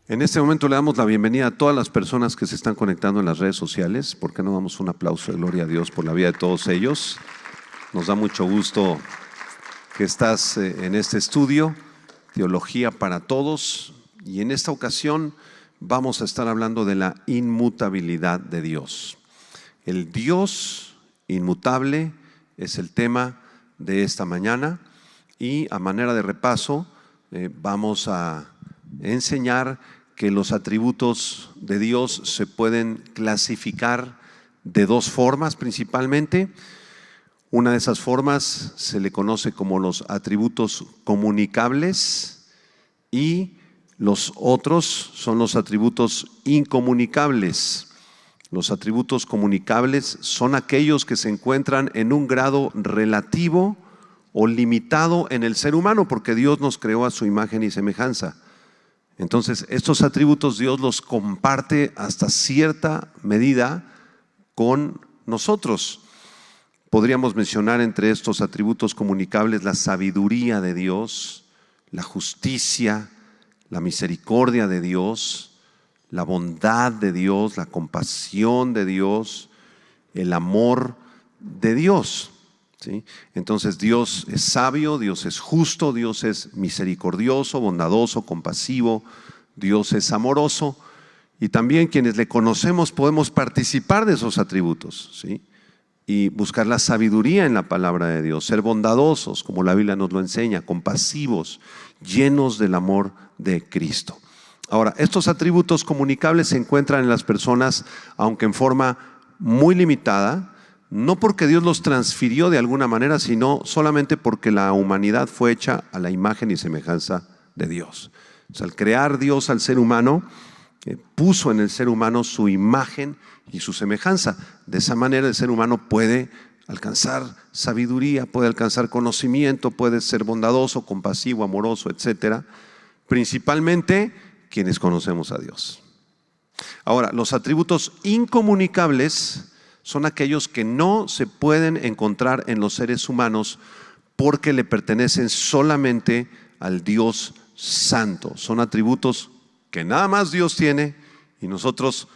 En este momento le damos la bienvenida a todas las personas que se están conectando en las redes sociales. ¿Por qué no damos un aplauso de gloria a Dios por la vida de todos ellos? Nos da mucho gusto que estás en este estudio, Teología para Todos, y en esta ocasión vamos a estar hablando de la inmutabilidad de Dios. El Dios inmutable es el tema de esta mañana, y a manera de repaso vamos a enseñar que los atributos de Dios se pueden clasificar de dos formas principalmente. Una de esas formas se le conoce como los atributos comunicables y los otros son los atributos incomunicables. Los atributos comunicables son aquellos que se encuentran en un grado relativo o limitado en el ser humano, porque Dios nos creó a su imagen y semejanza. Entonces, estos atributos Dios los comparte hasta cierta medida con nosotros. Podríamos mencionar entre estos atributos comunicables la sabiduría de Dios, la justicia, la misericordia de Dios, la bondad de Dios, la compasión de Dios, el amor de Dios. ¿Sí? Entonces Dios es sabio, Dios es justo, Dios es misericordioso, bondadoso, compasivo, Dios es amoroso, y también quienes le conocemos podemos participar de esos atributos, ¿sí? Y buscar la sabiduría en la palabra de Dios, ser bondadosos como la Biblia nos lo enseña, compasivos, llenos del amor de Cristo. Ahora, estos atributos comunicables se encuentran en las personas, aunque en forma muy limitada, no porque Dios los transfirió de alguna manera, sino solamente porque la humanidad fue hecha a la imagen y semejanza de Dios. O sea, al crear Dios al ser humano, puso en el ser humano su imagen y su semejanza. De esa manera el ser humano puede alcanzar sabiduría, puede alcanzar conocimiento, puede ser bondadoso, compasivo, amoroso, etcétera. Principalmente quienes conocemos a Dios. Ahora, los atributos incomunicables son aquellos que no se pueden encontrar en los seres humanos porque le pertenecen solamente al Dios Santo. Son atributos que nada más Dios tiene y nosotros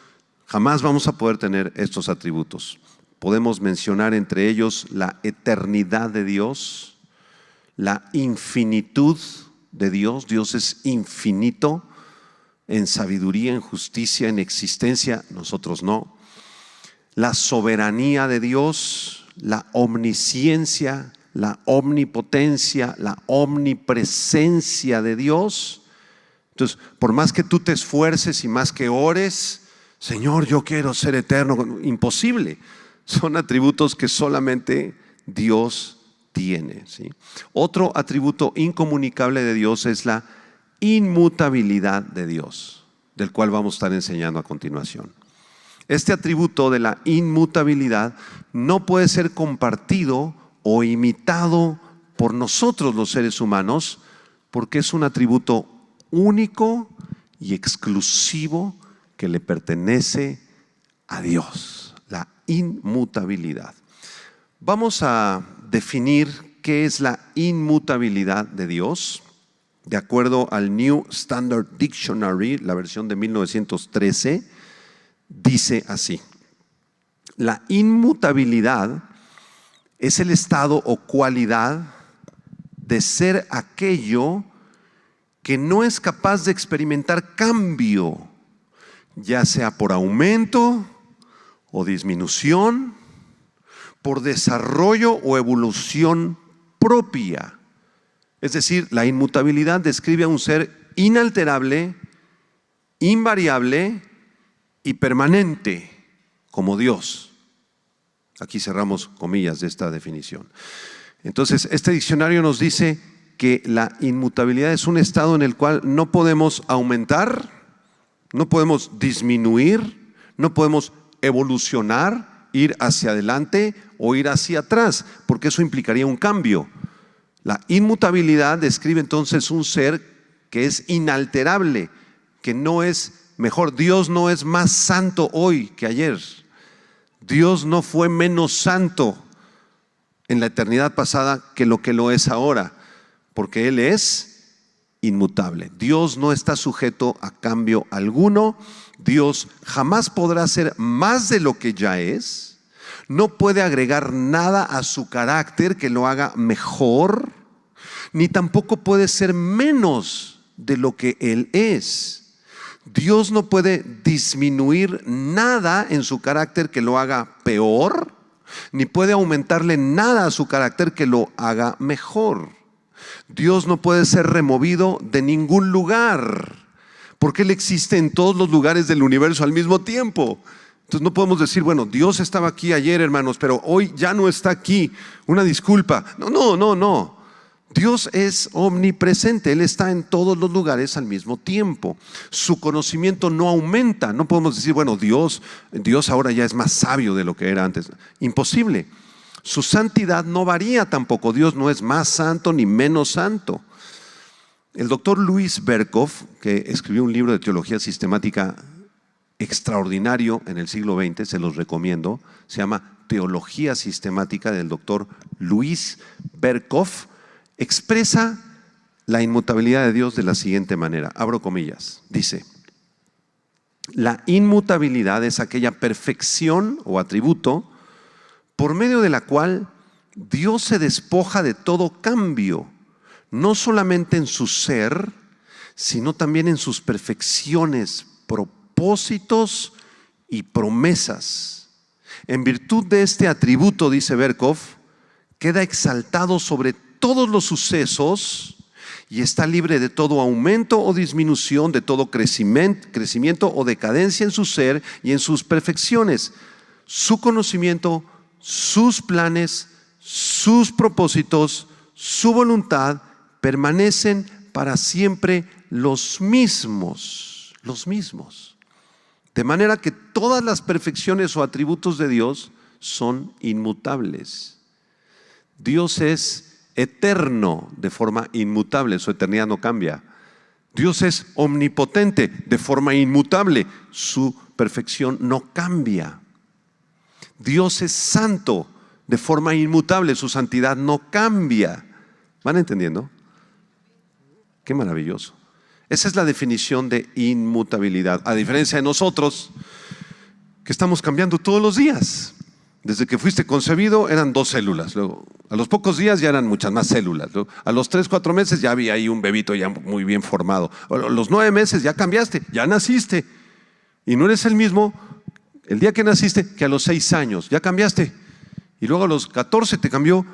jamás vamos a poder tener estos atributos. Podemos mencionar entre ellos la eternidad de Dios, la infinitud de Dios. Dios es infinito en sabiduría, en justicia, en existencia, nosotros no. La soberanía de Dios, la omnisciencia, la omnipotencia, la omnipresencia de Dios. Entonces, por más que tú te esfuerces y más que ores, Señor, yo quiero ser eterno, imposible. Son atributos que solamente Dios tiene, ¿sí? Otro atributo incomunicable de Dios es la inmutabilidad de Dios, del cual vamos a estar enseñando a continuación. Este atributo de la inmutabilidad no puede ser compartido o imitado por nosotros los seres humanos, porque es un atributo único y exclusivo que le pertenece a Dios, la inmutabilidad. Vamos a definir qué es la inmutabilidad de Dios. De acuerdo al New Standard Dictionary, la versión de 1913, dice así: la inmutabilidad es el estado o cualidad de ser aquello que no es capaz de experimentar cambio, ya sea por aumento o disminución, por desarrollo o evolución propia. Es decir, la inmutabilidad describe a un ser inalterable, invariable y permanente como Dios. Aquí cerramos comillas de esta definición. Entonces, este diccionario nos dice que la inmutabilidad es un estado en el cual no podemos aumentar, no podemos disminuir, no podemos evolucionar, ir hacia adelante o ir hacia atrás, porque eso implicaría un cambio. La inmutabilidad describe entonces un ser que es inalterable, que no es mejor. Dios no es más santo hoy que ayer. Dios no fue menos santo en la eternidad pasada que lo es ahora, porque Él es inmutable. Dios no está sujeto a cambio alguno. Dios jamás podrá ser más de lo que ya es. No puede agregar nada a su carácter que lo haga mejor, ni tampoco puede ser menos de lo que Él es. Dios no puede disminuir nada en su carácter que lo haga peor, ni puede aumentarle nada a su carácter que lo haga mejor. Dios no puede ser removido de ningún lugar, porque Él existe en todos los lugares del universo al mismo tiempo. Entonces no podemos decir, bueno, Dios estaba aquí ayer, hermanos, pero hoy ya no está aquí. Una disculpa. No. Dios es omnipresente, Él está en todos los lugares al mismo tiempo. Su conocimiento no aumenta. No podemos decir, bueno, Dios ahora ya es más sabio de lo que era antes. Imposible. Su santidad no varía tampoco. Dios no es más santo ni menos santo. El doctor Louis Berkhof, que escribió un libro de teología sistemática extraordinario en el siglo XX, se los recomiendo, se llama Teología Sistemática, del doctor Louis Berkhof, expresa la inmutabilidad de Dios de la siguiente manera, abro comillas, dice: la inmutabilidad es aquella perfección o atributo por medio de la cual Dios se despoja de todo cambio, no solamente en su ser, sino también en sus perfecciones, propósitos y promesas. En virtud de este atributo, dice Berkhof, queda exaltado sobre todos los sucesos y está libre de todo aumento o disminución, de todo crecimiento o decadencia en su ser y en sus perfecciones. Su conocimiento, sus planes, sus propósitos, su voluntad permanecen para siempre los mismos. De manera que todas las perfecciones o atributos de Dios son inmutables. Dios es eterno de forma inmutable, su eternidad no cambia. Dios es omnipotente de forma inmutable, su perfección no cambia. Dios es santo de forma inmutable, su santidad no cambia. ¿Van entendiendo? Qué maravilloso. Esa es la definición de inmutabilidad, a diferencia de nosotros, que estamos cambiando todos los días. Desde que fuiste concebido eran 2 células, luego a los pocos días ya eran muchas más células, luego, a los 3, 4 meses ya había ahí un bebito ya muy bien formado, a los 9 meses ya cambiaste, ya naciste, y no eres el mismo el día que naciste que a los 6 años, ya cambiaste, y luego a los 14 te cambió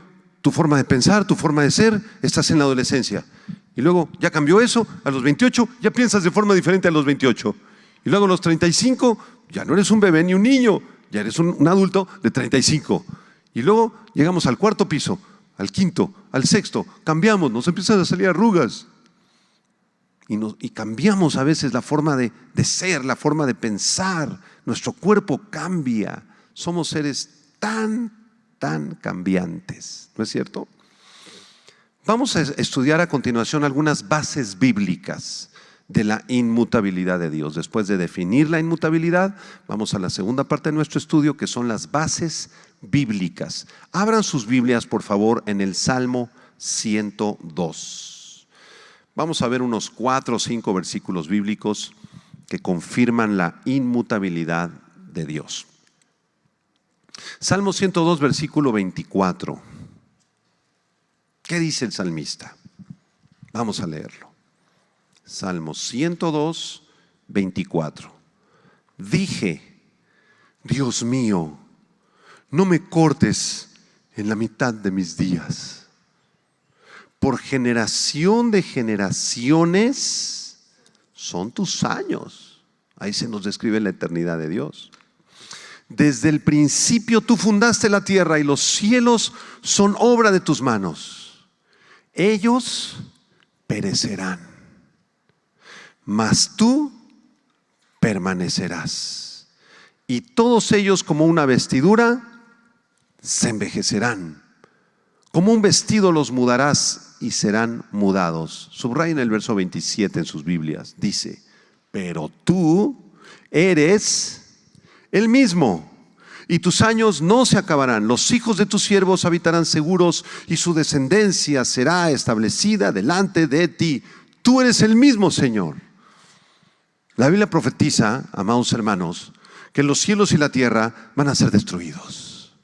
tu forma de pensar, tu forma de ser, estás en la adolescencia, y luego ya cambió eso, a los 28 ya piensas de forma diferente a los 28, y luego a los 35 ya no eres un bebé ni un niño, ya eres un adulto de 35. Y luego llegamos al 4.º piso, al 5.º, al 6.º, cambiamos, nos empiezan a salir arrugas. Y cambiamos a veces la forma de ser, la forma de pensar. Nuestro cuerpo cambia. Somos seres tan cambiantes, ¿no es cierto? Vamos a estudiar a continuación algunas bases bíblicas de la inmutabilidad de Dios. Después de definir la inmutabilidad, vamos a la segunda parte de nuestro estudio, que son las bases bíblicas. Abran sus Biblias, por favor, en el Salmo 102. Vamos a ver unos 4 o 5 versículos bíblicos que confirman la inmutabilidad de Dios. Salmo 102, versículo 24. ¿Qué dice el salmista? Vamos a leerlo. Salmo 102, 24. Dije: Dios mío, no me cortes en la mitad de mis días. Por generación de generaciones son tus años. Ahí se nos describe la eternidad de Dios. Desde el principio tú fundaste la tierra y los cielos son obra de tus manos. Ellos perecerán, mas tú permanecerás, y todos ellos como una vestidura se envejecerán. Como un vestido los mudarás y serán mudados. Subrayen el verso 27 en sus Biblias. Dice: pero tú eres el mismo, y tus años no se acabarán. Los hijos de tus siervos habitarán seguros, y su descendencia será establecida delante de ti. Tú eres el mismo Señor. La Biblia profetiza, amados hermanos, que los cielos y la tierra van a ser destruidos.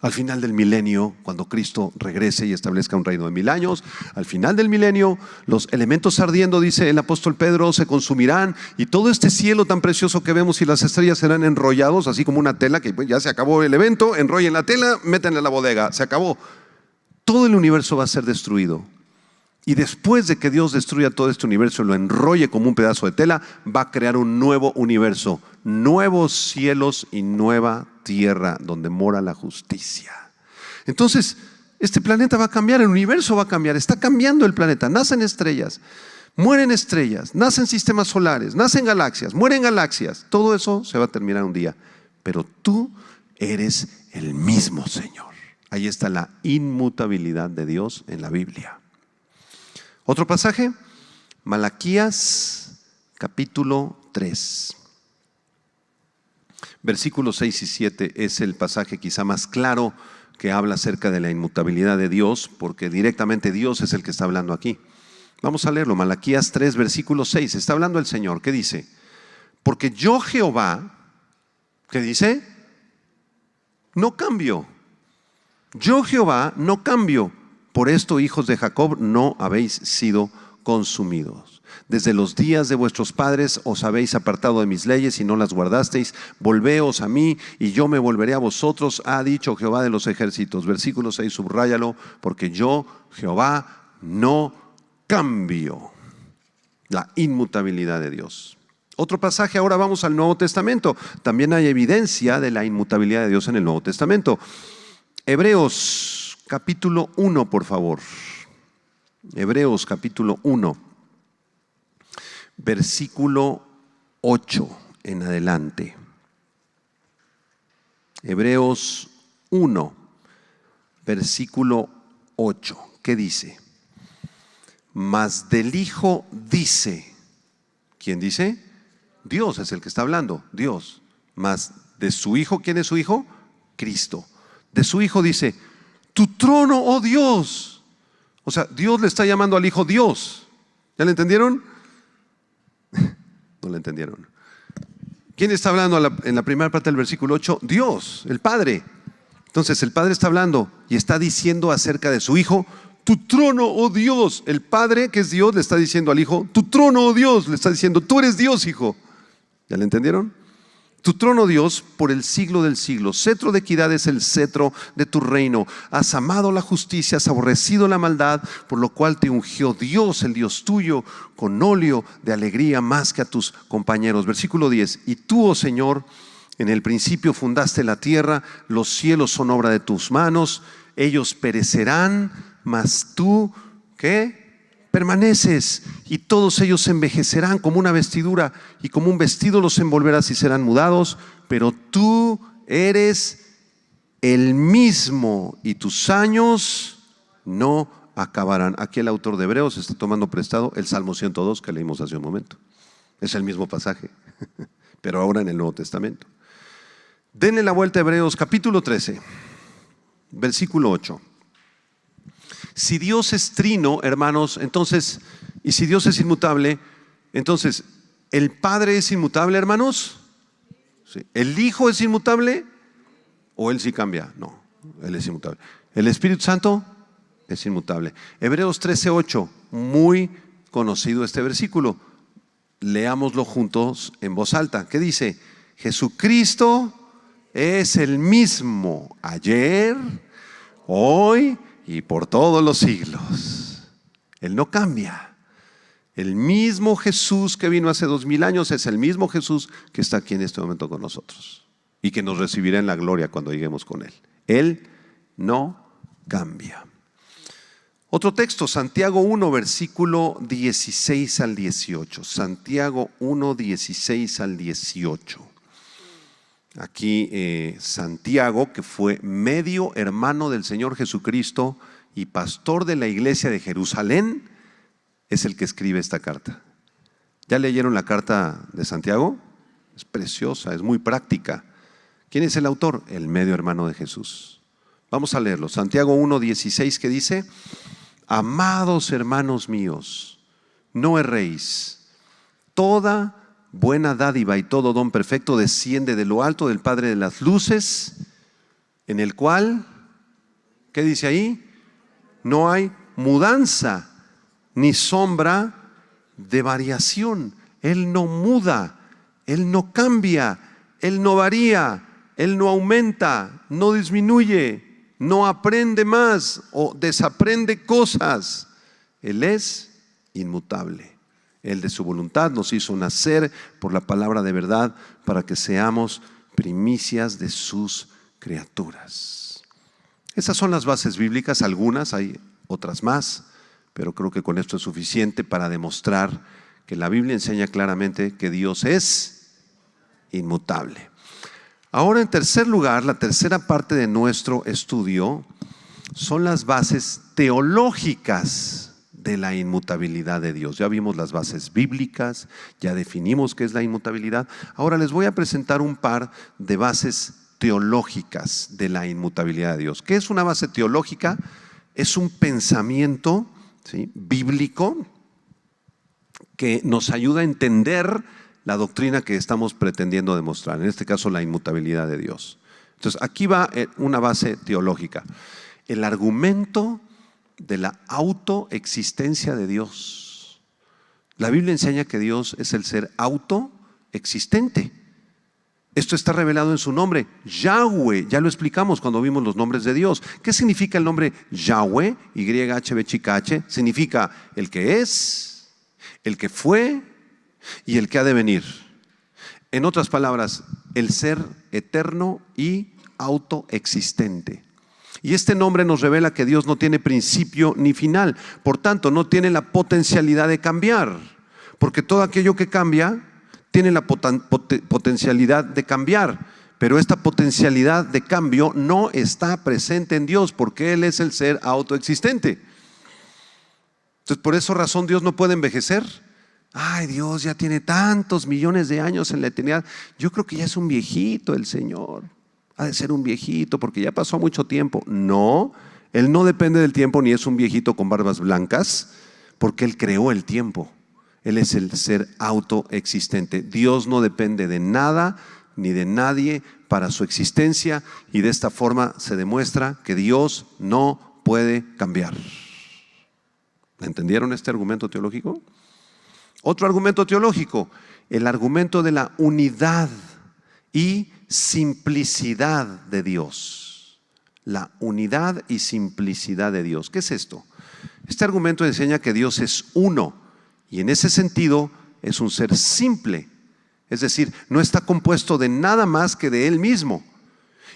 Al final del milenio, cuando Cristo regrese y establezca un reino de 1000 años, al final del milenio, los elementos ardiendo, dice el apóstol Pedro, se consumirán y todo este cielo tan precioso que vemos y las estrellas serán enrollados, así como una tela, que pues, ya se acabó el evento, enrollen la tela, métanla en la bodega, se acabó. Todo el universo va a ser destruido. Y después de que Dios destruya todo este universo y lo enrolle como un pedazo de tela, va a crear un nuevo universo, nuevos cielos y nueva tierra donde mora la justicia. Entonces, este planeta va a cambiar, el universo va a cambiar, está cambiando el planeta. Nacen estrellas, mueren estrellas, nacen sistemas solares, nacen galaxias, mueren galaxias. Todo eso se va a terminar un día. Pero tú eres el mismo Señor. Ahí está la inmutabilidad de Dios en la Biblia. Otro pasaje, Malaquías capítulo 3. Versículos 6 y 7 es el pasaje quizá más claro que habla acerca de la inmutabilidad de Dios, porque directamente Dios es el que está hablando aquí. Vamos a leerlo, Malaquías 3, versículo 6. Está hablando el Señor, ¿qué dice? Porque yo Jehová, ¿qué dice? No cambio. Yo Jehová no cambio. Por esto, hijos de Jacob, no habéis sido consumidos. Desde los días de vuestros padres os habéis apartado de mis leyes y no las guardasteis. Volveos a mí y yo me volveré a vosotros, ha dicho Jehová de los ejércitos. Versículo 6, subráyalo, porque yo, Jehová, no cambio. La inmutabilidad de Dios. Otro pasaje, ahora vamos al Nuevo Testamento. También hay evidencia de la inmutabilidad de Dios en el Nuevo Testamento. Hebreos capítulo 1, por favor. Hebreos capítulo 1, versículo 8 en adelante. Hebreos 1, versículo 8. ¿Qué dice? Mas del Hijo dice. ¿Quién dice? Dios es el que está hablando, Dios. Mas de su Hijo, ¿quién es su Hijo? Cristo. De su Hijo dice: tu trono, oh Dios. O sea, Dios le está llamando al Hijo Dios. ¿Ya le entendieron? No le entendieron. ¿Quién está hablando en la primera parte del versículo 8? Dios, el Padre. Entonces el Padre está hablando y está diciendo acerca de su Hijo: tu trono, oh Dios. El Padre, que es Dios, le está diciendo al Hijo: tu trono, oh Dios. Le está diciendo: tú eres Dios, Hijo. ¿Ya le entendieron? Tu trono, Dios, por el siglo del siglo. Cetro de equidad es el cetro de tu reino. Has amado la justicia, has aborrecido la maldad, por lo cual te ungió Dios, el Dios tuyo, con óleo de alegría más que a tus compañeros. Versículo 10. Y tú, oh Señor, en el principio fundaste la tierra, los cielos son obra de tus manos. Ellos perecerán, mas tú, ¿qué? Permaneces, y todos ellos se envejecerán como una vestidura, y como un vestido los envolverás y serán mudados, pero tú eres el mismo y tus años no acabarán. Aquí el autor de Hebreos está tomando prestado el Salmo 102 que leímos hace un momento. Es el mismo pasaje, pero ahora en el Nuevo Testamento. Denle la vuelta a Hebreos capítulo 13, versículo 8. Si Dios es trino, hermanos, entonces, y si Dios es inmutable, entonces, ¿el Padre es inmutable, hermanos? ¿Sí? ¿El Hijo es inmutable? ¿O Él sí cambia? No, Él es inmutable. ¿El Espíritu Santo? Es inmutable. Hebreos 13:8, muy conocido este versículo. Leámoslo juntos en voz alta. ¿Qué dice? Jesucristo es el mismo ayer, hoy y por todos los siglos. Él no cambia. El mismo Jesús que vino hace 2000 años es el mismo Jesús que está aquí en este momento con nosotros y que nos recibirá en la gloria cuando lleguemos con Él. Él no cambia. Otro texto, Santiago 1, versículo 16 al 18. Santiago 1, 16 al 18. Aquí Santiago, que fue medio hermano del Señor Jesucristo y pastor de la iglesia de Jerusalén, es el que escribe esta carta. ¿Ya leyeron la carta de Santiago? Es preciosa, es muy práctica. ¿Quién es el autor? El medio hermano de Jesús. Vamos a leerlo. Santiago 1:16, que dice: amados hermanos míos, no erréis. Toda buena dádiva y todo don perfecto desciende de lo alto del Padre de las luces, en el cual, ¿qué dice ahí? No hay mudanza ni sombra de variación. Él no muda, Él no cambia, Él no varía, Él no aumenta, no disminuye, no aprende más o desaprende cosas. Él es inmutable. Él de su voluntad nos hizo nacer por la palabra de verdad para que seamos primicias de sus criaturas. Esas son las bases bíblicas, algunas, hay otras más, pero creo que con esto es suficiente para demostrar que la Biblia enseña claramente que Dios es inmutable. Ahora, en tercer lugar, la tercera parte de nuestro estudio son las bases teológicas de la inmutabilidad de Dios. Ya vimos las bases bíblicas, ya definimos qué es la inmutabilidad. Ahora les voy a presentar un par de bases teológicas de la inmutabilidad de Dios. ¿Qué es una base teológica? Es un pensamiento, ¿sí?, bíblico que nos ayuda a entender la doctrina que estamos pretendiendo demostrar, en este caso la inmutabilidad de Dios. Entonces, aquí va una base teológica. El argumento de la autoexistencia de Dios. La Biblia enseña que Dios es el ser autoexistente. Esto está revelado en su nombre, Yahweh. Ya lo explicamos cuando vimos los nombres de Dios. ¿Qué significa el nombre Yahweh? YHWH. Significa el que es, el que fue y el que ha de venir. En otras palabras, el ser eterno y autoexistente. Y este nombre nos revela que Dios no tiene principio ni final. Por tanto, no tiene la potencialidad de cambiar. Porque todo aquello que cambia tiene la potencialidad de cambiar. Pero esta potencialidad de cambio no está presente en Dios porque Él es el ser autoexistente. Entonces, por esa razón Dios no puede envejecer. Ay, Dios ya tiene tantos millones de años en la eternidad. Yo creo que ya es un viejito el Señor. Ha de ser un viejito porque ya pasó mucho tiempo. No, Él no depende del tiempo ni es un viejito con barbas blancas porque Él creó el tiempo. Él es el ser autoexistente. Dios no depende de nada ni de nadie para su existencia y de esta forma se demuestra que Dios no puede cambiar. ¿Entendieron este argumento teológico? Otro argumento teológico, el argumento de la unidad y simplicidad de Dios. La unidad y simplicidad de Dios. ¿Qué es esto? Este argumento enseña que Dios es uno y en ese sentido es un ser simple. Es decir, no está compuesto de nada más que de Él mismo.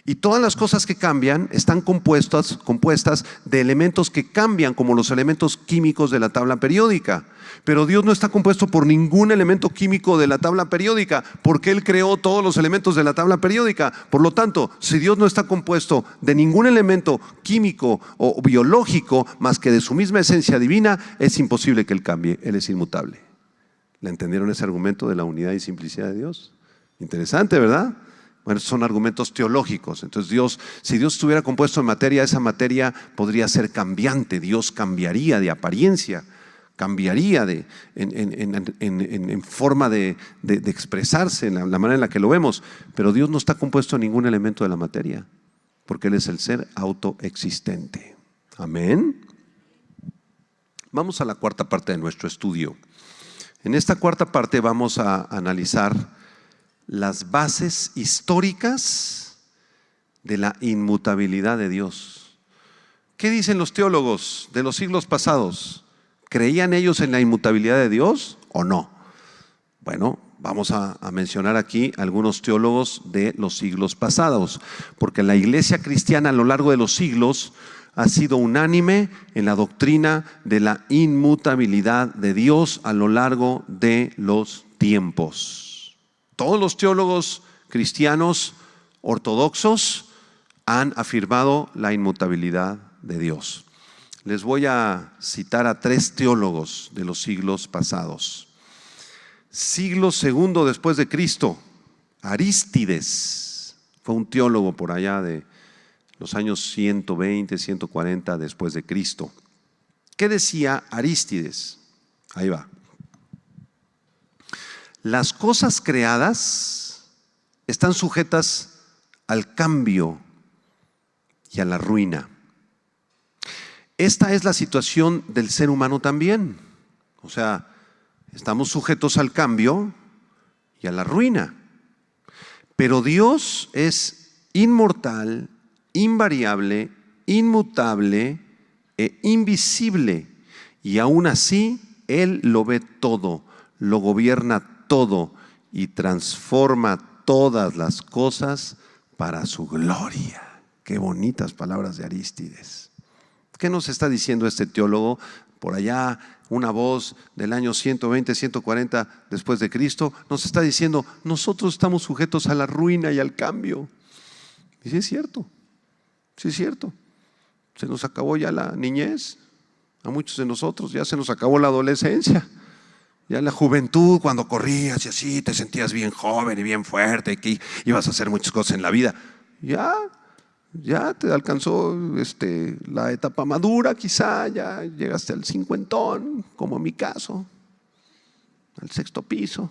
Y todas las cosas que cambian están compuestas de elementos que cambian, como los elementos químicos de la tabla periódica. Pero Dios no está compuesto por ningún elemento químico de la tabla periódica, porque Él creó todos los elementos de la tabla periódica. Por lo tanto, si Dios no está compuesto de ningún elemento químico o biológico más que de su misma esencia divina, es imposible que Él cambie. Él es inmutable. ¿Le entendieron ese argumento de la unidad y simplicidad de Dios? Interesante, ¿verdad? Bueno, son argumentos teológicos. Entonces si Dios estuviera compuesto en materia, esa materia podría ser cambiante. Dios cambiaría de apariencia, cambiaría en forma de expresarse, en la manera en la que lo vemos. Pero Dios no está compuesto en ningún elemento de la materia, porque Él es el ser autoexistente. Amén. Vamos a la cuarta parte de nuestro estudio. En esta cuarta parte vamos a analizar las bases históricas de la inmutabilidad de Dios. ¿Qué dicen los teólogos de los siglos pasados? ¿Creían ellos en la inmutabilidad de Dios o no? Bueno, vamos a mencionar aquí algunos teólogos de los siglos pasados, porque la iglesia cristiana a lo largo de los siglos ha sido unánime en la doctrina de la inmutabilidad de Dios a lo largo de los tiempos. Todos los teólogos cristianos ortodoxos han afirmado la inmutabilidad de Dios. Les voy a citar a 3 teólogos de los siglos pasados. Siglo II después de Cristo, Arístides fue un teólogo por allá de los años 120, 140 después de Cristo. ¿Qué decía Arístides? Ahí va. las cosas creadas están sujetas al cambio y a la ruina. Esta es la situación del ser humano también. O sea, estamos sujetos al cambio y a la ruina. Pero Dios es inmortal, invariable, inmutable e invisible. Y aún así, Él lo ve todo, lo gobierna todo y transforma todas las cosas para su gloria. Qué bonitas palabras de Arístides. ¿Qué nos está diciendo este teólogo? Por allá, una voz del año 120, 140 después de Cristo, nos está diciendo, nosotros estamos sujetos a la ruina y al cambio. Y sí es cierto, sí es cierto. Se nos acabó ya la niñez, a muchos de nosotros, ya se nos acabó la adolescencia. Ya la juventud, cuando corrías y así, te sentías bien joven y bien fuerte y que ibas a hacer muchas cosas en la vida. Ya te alcanzó la etapa madura, quizá ya llegaste al cincuentón, como en mi caso, al sexto piso.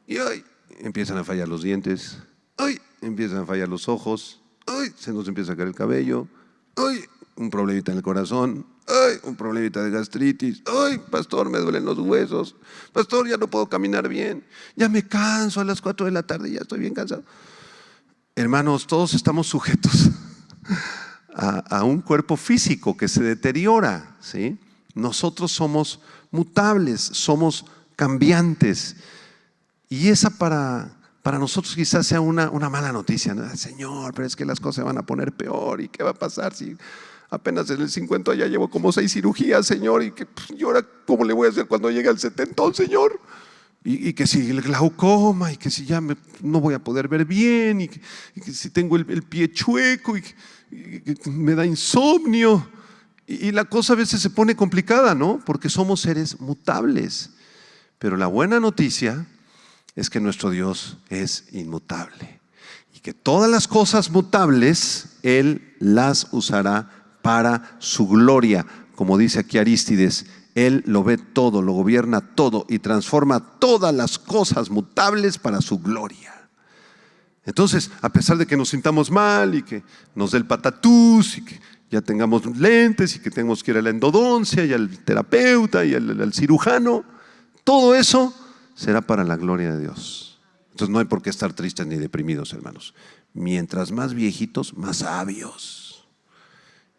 Y hoy empiezan a fallar los dientes, hoy empiezan a fallar los ojos, hoy se nos empieza a caer el cabello, hoy un problemita en el corazón, hoy un problemita de gastritis, hoy pastor me duelen los huesos, pastor ya no puedo caminar bien, ya me canso a las 4 de la tarde, ya estoy bien cansado. Hermanos, todos estamos sujetos a un cuerpo físico que se deteriora, ¿sí? Nosotros somos mutables, somos cambiantes. Y esa para nosotros quizás sea una mala noticia, ¿no? Señor, pero es que las cosas se van a poner peor. ¿Y qué va a pasar si apenas en el 50 ya llevo como 6 cirugías, Señor? ¿Y ahora cómo le voy a hacer cuando llegue al 70, Señor? Y que si el glaucoma, y que si ya no voy a poder ver bien, y que si tengo el pie chueco, y que me da insomnio. Y la cosa a veces se pone complicada, ¿no? Porque somos seres mutables. Pero la buena noticia es que nuestro Dios es inmutable. Y que todas las cosas mutables, Él las usará para su gloria. Como dice aquí Arístides, Él lo ve todo, lo gobierna todo y transforma todas las cosas mutables para su gloria. Entonces, a pesar de que nos sintamos mal y que nos dé el patatús y que ya tengamos lentes y que tengamos que ir a la endodoncia y al terapeuta y al cirujano, todo eso será para la gloria de Dios. Entonces no hay por qué estar tristes ni deprimidos, hermanos. Mientras más viejitos, más sabios.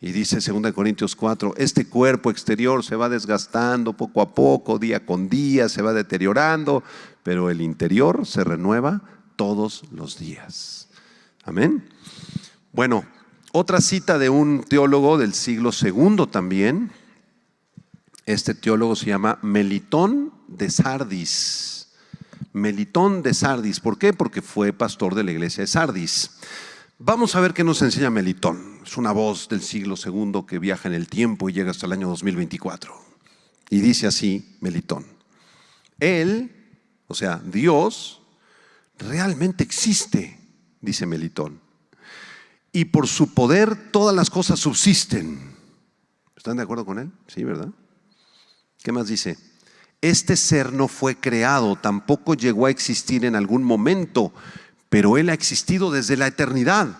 Y dice 2 Corintios 4, este cuerpo exterior se va desgastando poco a poco, día con día, se va deteriorando, pero el interior se renueva todos los días. Amén. Bueno, otra cita de un teólogo del siglo II también. Este teólogo se llama Melitón de Sardis. Melitón de Sardis. ¿Por qué? Porque fue pastor de la iglesia de Sardis. Vamos a ver qué nos enseña Melitón. Es una voz del siglo II que viaja en el tiempo y llega hasta el año 2024. Y dice así Melitón: Él, o sea, Dios, realmente existe, dice Melitón. Y por su poder todas las cosas subsisten. ¿Están de acuerdo con él? Sí, ¿verdad? ¿Qué más dice? Este ser no fue creado, tampoco llegó a existir en algún momento, pero Él ha existido desde la eternidad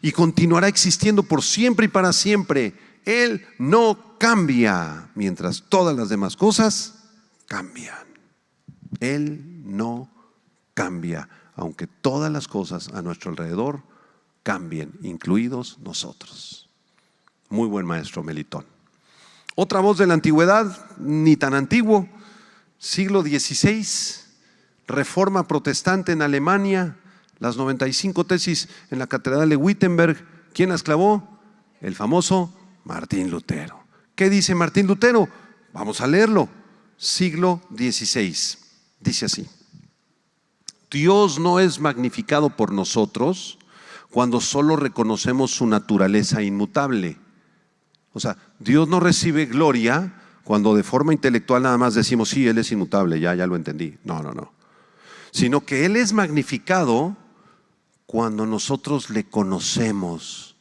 y continuará existiendo por siempre y para siempre. Él no cambia, mientras todas las demás cosas cambian. Él no cambia, aunque todas las cosas a nuestro alrededor cambien, incluidos nosotros. Muy buen maestro Melitón. Otra voz de la antigüedad, ni tan antiguo, siglo XVI, Reforma protestante en Alemania, las 95 tesis en la catedral de Wittenberg. ¿Quién las clavó? El famoso Martín Lutero. ¿Qué dice Martín Lutero? Vamos a leerlo. Siglo XVI. Dice así: Dios no es magnificado por nosotros cuando solo reconocemos su naturaleza inmutable. O sea, Dios no recibe gloria cuando de forma intelectual nada más decimos, sí, Él es inmutable, ya lo entendí. No. Sino que Él es magnificado cuando nosotros le conocemos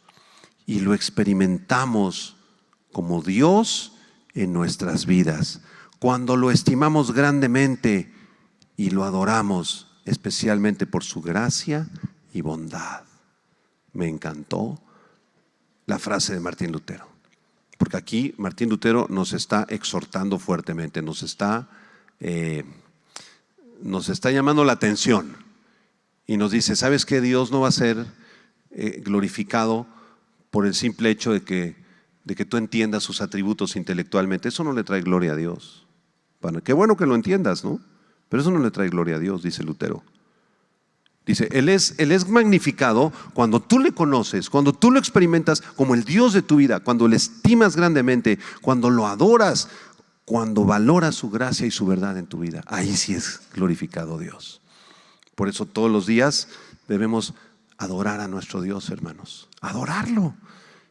y lo experimentamos como Dios en nuestras vidas. Cuando lo estimamos grandemente y lo adoramos especialmente por su gracia y bondad. Me encantó la frase de Martín Lutero, porque aquí Martín Lutero nos está exhortando fuertemente, nos está llamando la atención y nos dice: ¿sabes qué? Dios no va a ser glorificado por el simple hecho de que tú entiendas sus atributos intelectualmente. Eso no le trae gloria a Dios. Bueno, qué bueno que lo entiendas, ¿no? Pero eso no le trae gloria a Dios, dice Lutero. Dice, Él es magnificado cuando tú le conoces, cuando tú lo experimentas como el Dios de tu vida, cuando le estimas grandemente, cuando lo adoras, cuando valoras su gracia y su verdad en tu vida. Ahí sí es glorificado Dios. Por eso todos los días debemos adorar a nuestro Dios, hermanos. Adorarlo.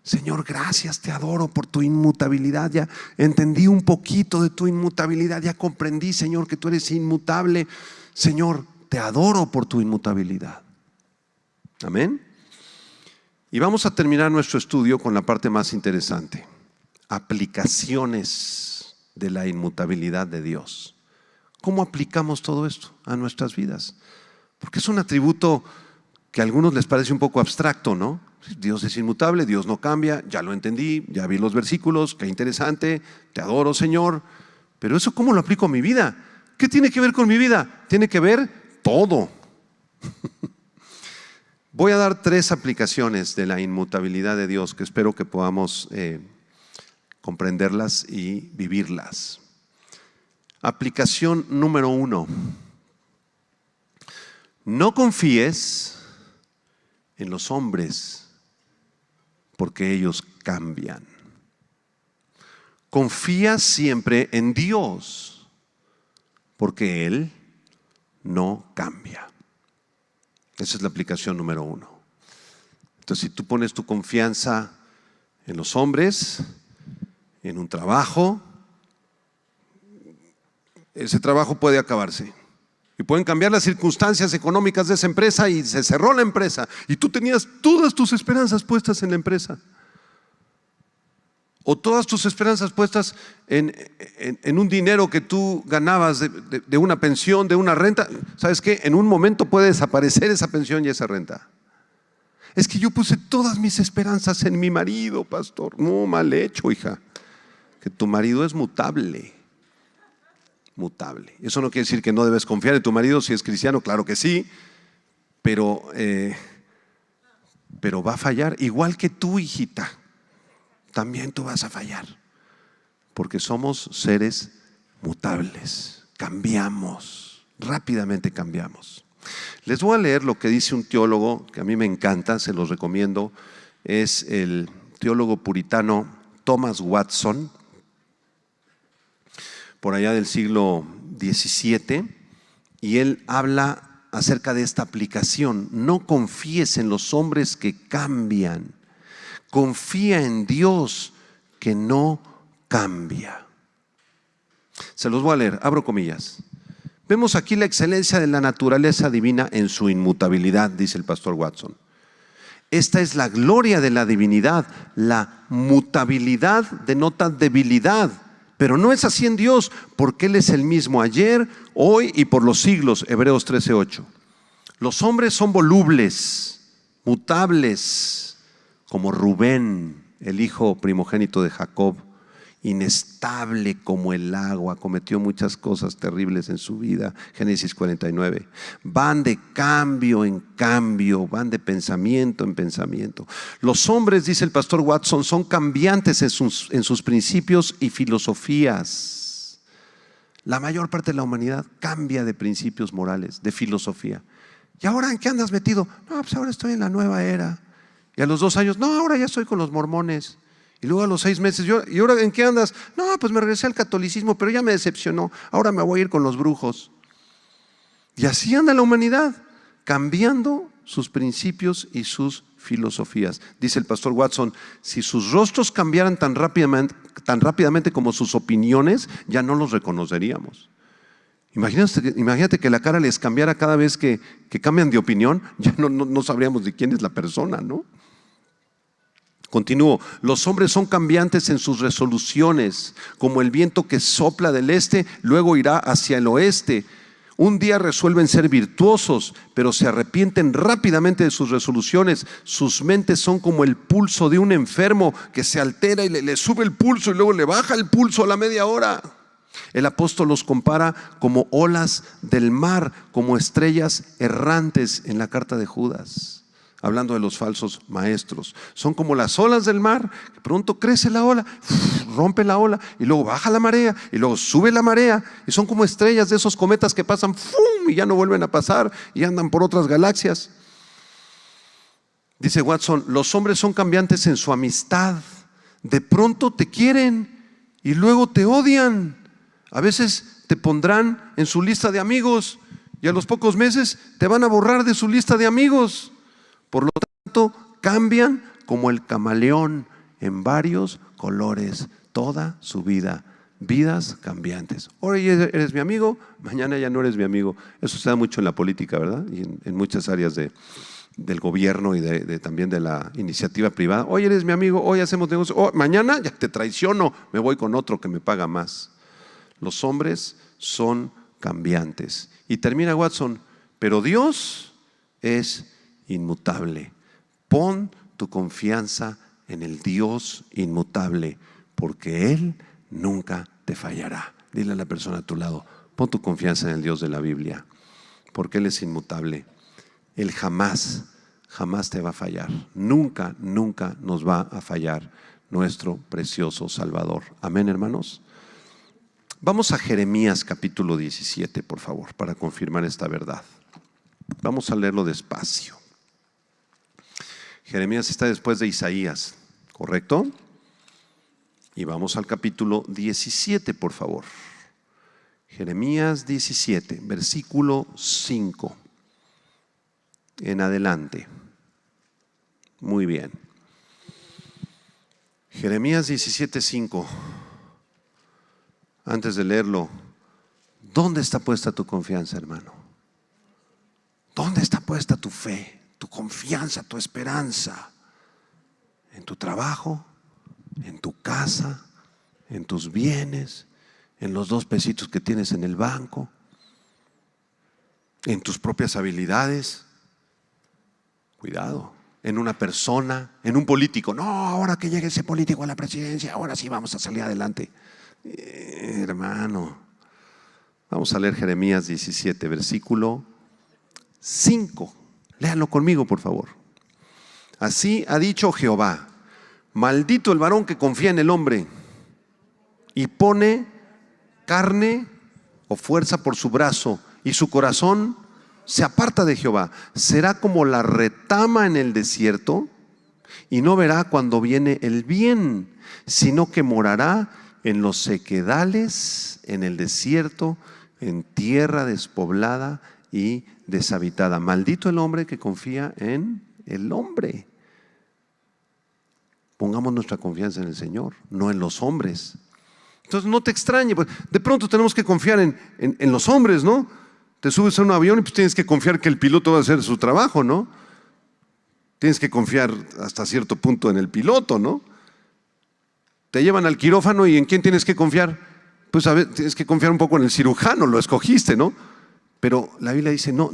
Señor, gracias, te adoro por tu inmutabilidad. Ya entendí un poquito de tu inmutabilidad. Ya comprendí, Señor, que tú eres inmutable. Señor, te adoro por tu inmutabilidad. Amén. Y vamos a terminar nuestro estudio con la parte más interesante: aplicaciones de la inmutabilidad de Dios. ¿Cómo aplicamos todo esto a nuestras vidas? Porque es un atributo que a algunos les parece un poco abstracto, ¿no? Dios es inmutable, Dios no cambia, ya lo entendí, ya vi los versículos, qué interesante, te adoro, Señor. Pero eso, ¿cómo lo aplico a mi vida? ¿Qué tiene que ver con mi vida? Tiene que ver todo. Voy a dar 3 aplicaciones de la inmutabilidad de Dios que espero que podamos comprenderlas y vivirlas. Aplicación número 1. No confíes en los hombres porque ellos cambian. Confía siempre en Dios porque Él no cambia. Esa es la aplicación número 1. Entonces, si tú pones tu confianza en los hombres, en un trabajo, ese trabajo puede acabarse. Y pueden cambiar las circunstancias económicas de esa empresa y se cerró la empresa. Y tú tenías todas tus esperanzas puestas en la empresa. O todas tus esperanzas puestas en un dinero que tú ganabas de una pensión, de una renta. ¿Sabes qué? En un momento puede desaparecer esa pensión y esa renta. Es que yo puse todas mis esperanzas en mi marido, pastor. No, mal hecho, hija. Que tu marido es mutable. Mutable. Eso no quiere decir que no debes confiar en tu marido si es cristiano, claro que sí, pero va a fallar, igual que tú, hijita. También tú vas a fallar, porque somos seres mutables, cambiamos, rápidamente cambiamos. Les voy a leer lo que dice un teólogo que a mí me encanta, se los recomiendo. Es el teólogo puritano Thomas Watson, por allá del siglo XVII, y él habla acerca de esta aplicación. No confíes en los hombres que cambian, confía en Dios que no cambia. Se los voy a leer, abro comillas. Vemos aquí la excelencia de la naturaleza divina en su inmutabilidad, dice el pastor Watson. Esta es la gloria de la divinidad. La mutabilidad denota debilidad, pero no es así en Dios, porque Él es el mismo ayer, hoy y por los siglos. Hebreos 13:8. Los hombres son volubles, mutables, como Rubén, el hijo primogénito de Jacob, inestable como el agua, cometió muchas cosas terribles en su vida. Génesis 49. Van de cambio en cambio, van de pensamiento en pensamiento. Los hombres, dice el pastor Watson, son cambiantes en sus principios y filosofías. La mayor parte de la humanidad cambia de principios morales, de filosofía. ¿Y ahora en qué andas metido? No, pues ahora estoy en la nueva era. Y a los 2 años, no, ahora ya estoy con los mormones. Y luego a los 6 meses, ¿y ahora en qué andas? No, pues me regresé al catolicismo, pero ya me decepcionó. Ahora me voy a ir con los brujos. Y así anda la humanidad, cambiando sus principios y sus filosofías. Dice el pastor Watson, si sus rostros cambiaran tan rápidamente como sus opiniones, ya no los reconoceríamos. Imagínate que la cara les cambiara cada vez que cambian de opinión, ya no sabríamos de quién es la persona, ¿no? Continúo, los hombres son cambiantes en sus resoluciones, como el viento que sopla del este, luego irá hacia el oeste. Un día resuelven ser virtuosos, pero se arrepienten rápidamente de sus resoluciones. Sus mentes son como el pulso de un enfermo que se altera y le sube el pulso y luego le baja el pulso a la media hora. El apóstol los compara como olas del mar, como estrellas errantes en la carta de Judas, hablando de los falsos maestros. Son como las olas del mar, que pronto crece la ola, rompe la ola y luego baja la marea y luego sube la marea, y son como estrellas de esos cometas que pasan y ya no vuelven a pasar y andan por otras galaxias. Dice Watson, los hombres son cambiantes en su amistad. De pronto te quieren y luego te odian. A veces te pondrán en su lista de amigos y a los pocos meses te van a borrar de su lista de amigos. Por lo tanto, cambian como el camaleón en varios colores toda su vida. Vidas cambiantes. Hoy eres mi amigo, mañana ya no eres mi amigo. Eso se da mucho en la política, ¿verdad? Y en muchas áreas del gobierno y también de la iniciativa privada. Hoy eres mi amigo, hoy hacemos negocio. Mañana ya te traiciono, me voy con otro que me paga más. Los hombres son cambiantes. Y termina Watson, pero Dios es inmutable. Pon tu confianza en el Dios inmutable, porque Él nunca te fallará. Dile a la persona a tu lado, pon tu confianza en el Dios de la Biblia, porque Él es inmutable. Él jamás te va a fallar. Nunca nos va a fallar nuestro precioso Salvador. Amén, hermanos. Vamos a Jeremías capítulo 17, por favor, para confirmar esta verdad. Vamos a leerlo despacio. Jeremías está después de Isaías, ¿correcto? Y vamos al capítulo 17, por favor. Jeremías 17, versículo 5 en adelante. Muy bien. Jeremías 17, 5. Antes de leerlo, ¿dónde está puesta tu confianza, hermano? ¿Dónde está puesta tu fe, tu confianza, tu esperanza? ¿En tu trabajo? ¿En tu casa? ¿En tus bienes? ¿En los 2 pesitos que tienes en el banco? ¿En tus propias habilidades? Cuidado. ¿En una persona? ¿En un político? No, ahora que llegue ese político a la presidencia, ahora sí vamos a salir adelante. Hermano, vamos a leer Jeremías 17, versículo 5. Léanlo conmigo, por favor. Así ha dicho Jehová: maldito el varón que confía en el hombre y pone carne o fuerza por su brazo, y su corazón se aparta de Jehová. Será como la retama en el desierto, y no verá cuando viene el bien, sino que morará en los sequedales, en el desierto, en tierra despoblada y deshabitada. Maldito el hombre que confía en el hombre. Pongamos nuestra confianza en el Señor, no en los hombres. Entonces no te extrañe, pues de pronto tenemos que confiar en los hombres, ¿no? Te subes a un avión y pues tienes que confiar que el piloto va a hacer su trabajo, ¿no? Tienes que confiar hasta cierto punto en el piloto, ¿no? Te llevan al quirófano y ¿en quién tienes que confiar? Pues a ver, tienes que confiar un poco en el cirujano, lo escogiste, ¿no? Pero la Biblia dice, no,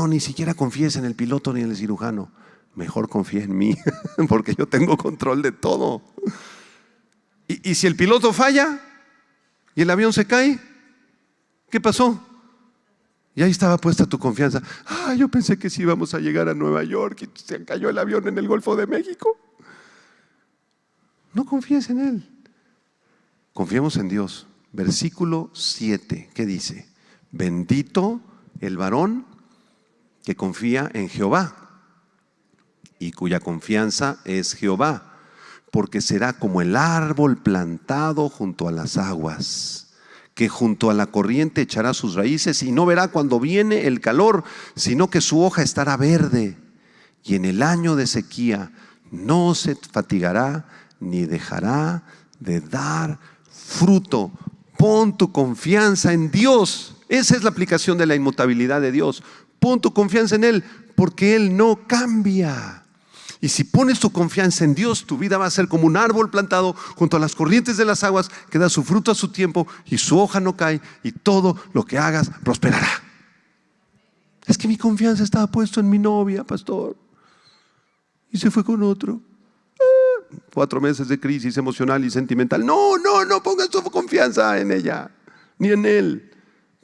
ni siquiera confíes en el piloto ni en el cirujano. Mejor confía en mí, porque yo tengo control de todo. Y si el piloto falla y el avión se cae, ¿qué pasó? Y ahí estaba puesta tu confianza. Yo pensé que sí íbamos a llegar a Nueva York y se cayó el avión en el Golfo de México. No confíes en Él. Confiemos en Dios. Versículo 7, ¿qué dice? Bendito el varón que confía en Jehová y cuya confianza es Jehová, porque será como el árbol plantado junto a las aguas, que junto a la corriente echará sus raíces y no verá cuando viene el calor, sino que su hoja estará verde, y en el año de sequía no se fatigará ni dejará de dar fruto. Pon tu confianza en Dios. Esa es la aplicación de la inmutabilidad de Dios. Pon tu confianza en Él, porque Él no cambia. Y si pones tu confianza en Dios, tu vida va a ser como un árbol plantado junto a las corrientes de las aguas, que da su fruto a su tiempo y su hoja no cae, y todo lo que hagas prosperará. Es que mi confianza estaba puesta en mi novia, pastor, y se fue con otro. 4 meses de crisis emocional y sentimental. No pongas tu confianza en ella, ni en él.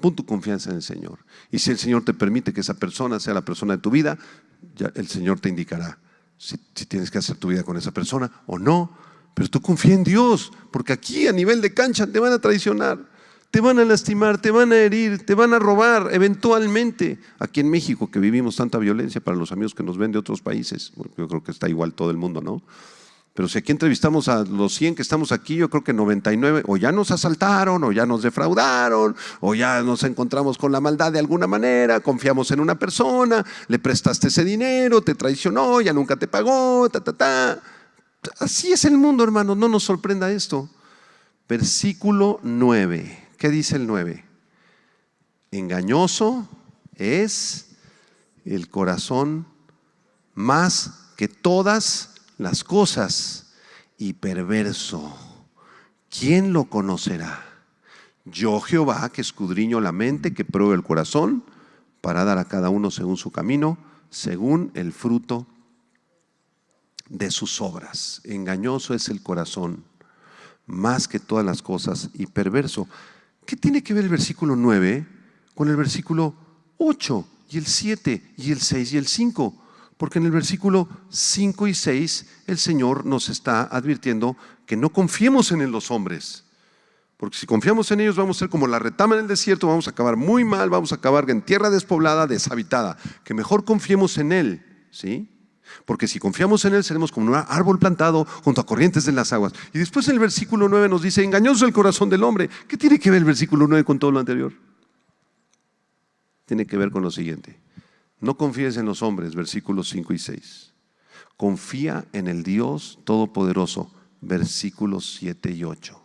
Pon tu confianza en el Señor. Y si el Señor te permite que esa persona sea la persona de tu vida, ya el Señor te indicará si tienes que hacer tu vida con esa persona o no. Pero tú confía en Dios, porque aquí a nivel de cancha te van a traicionar, te van a lastimar, te van a herir, te van a robar eventualmente. Aquí en México, que vivimos tanta violencia, para los amigos que nos ven de otros países, yo creo que está igual todo el mundo, ¿no? Pero si aquí entrevistamos a los 100 que estamos aquí, yo creo que 99 o ya nos asaltaron, o ya nos defraudaron, o ya nos encontramos con la maldad de alguna manera, confiamos en una persona, le prestaste ese dinero, te traicionó, ya nunca te pagó, Así es el mundo, hermano, no nos sorprenda esto. Versículo 9, ¿qué dice el 9? Engañoso es el corazón más que todas las cosas y perverso. ¿Quién lo conocerá? Yo, Jehová, que escudriño la mente, que pruebo el corazón, para dar a cada uno según su camino, según el fruto de sus obras. Engañoso es el corazón más que todas las cosas y perverso. ¿Qué tiene que ver el versículo 9 con el versículo 8 y el 7 y el 6 y el 5? Porque en el versículo 5 y 6 el Señor nos está advirtiendo que no confiemos en los hombres. Porque si confiamos en ellos vamos a ser como la retama en el desierto, vamos a acabar muy mal, vamos a acabar en tierra despoblada, deshabitada. Que mejor confiemos en Él, ¿sí? Porque si confiamos en Él seremos como un árbol plantado junto a corrientes de las aguas. Y después en el versículo 9 nos dice, engañoso el corazón del hombre. ¿Qué tiene que ver el versículo 9 con todo lo anterior? Tiene que ver con lo siguiente. No confíes en los hombres, versículos 5 y 6. Confía en el Dios Todopoderoso, versículos 7 y 8.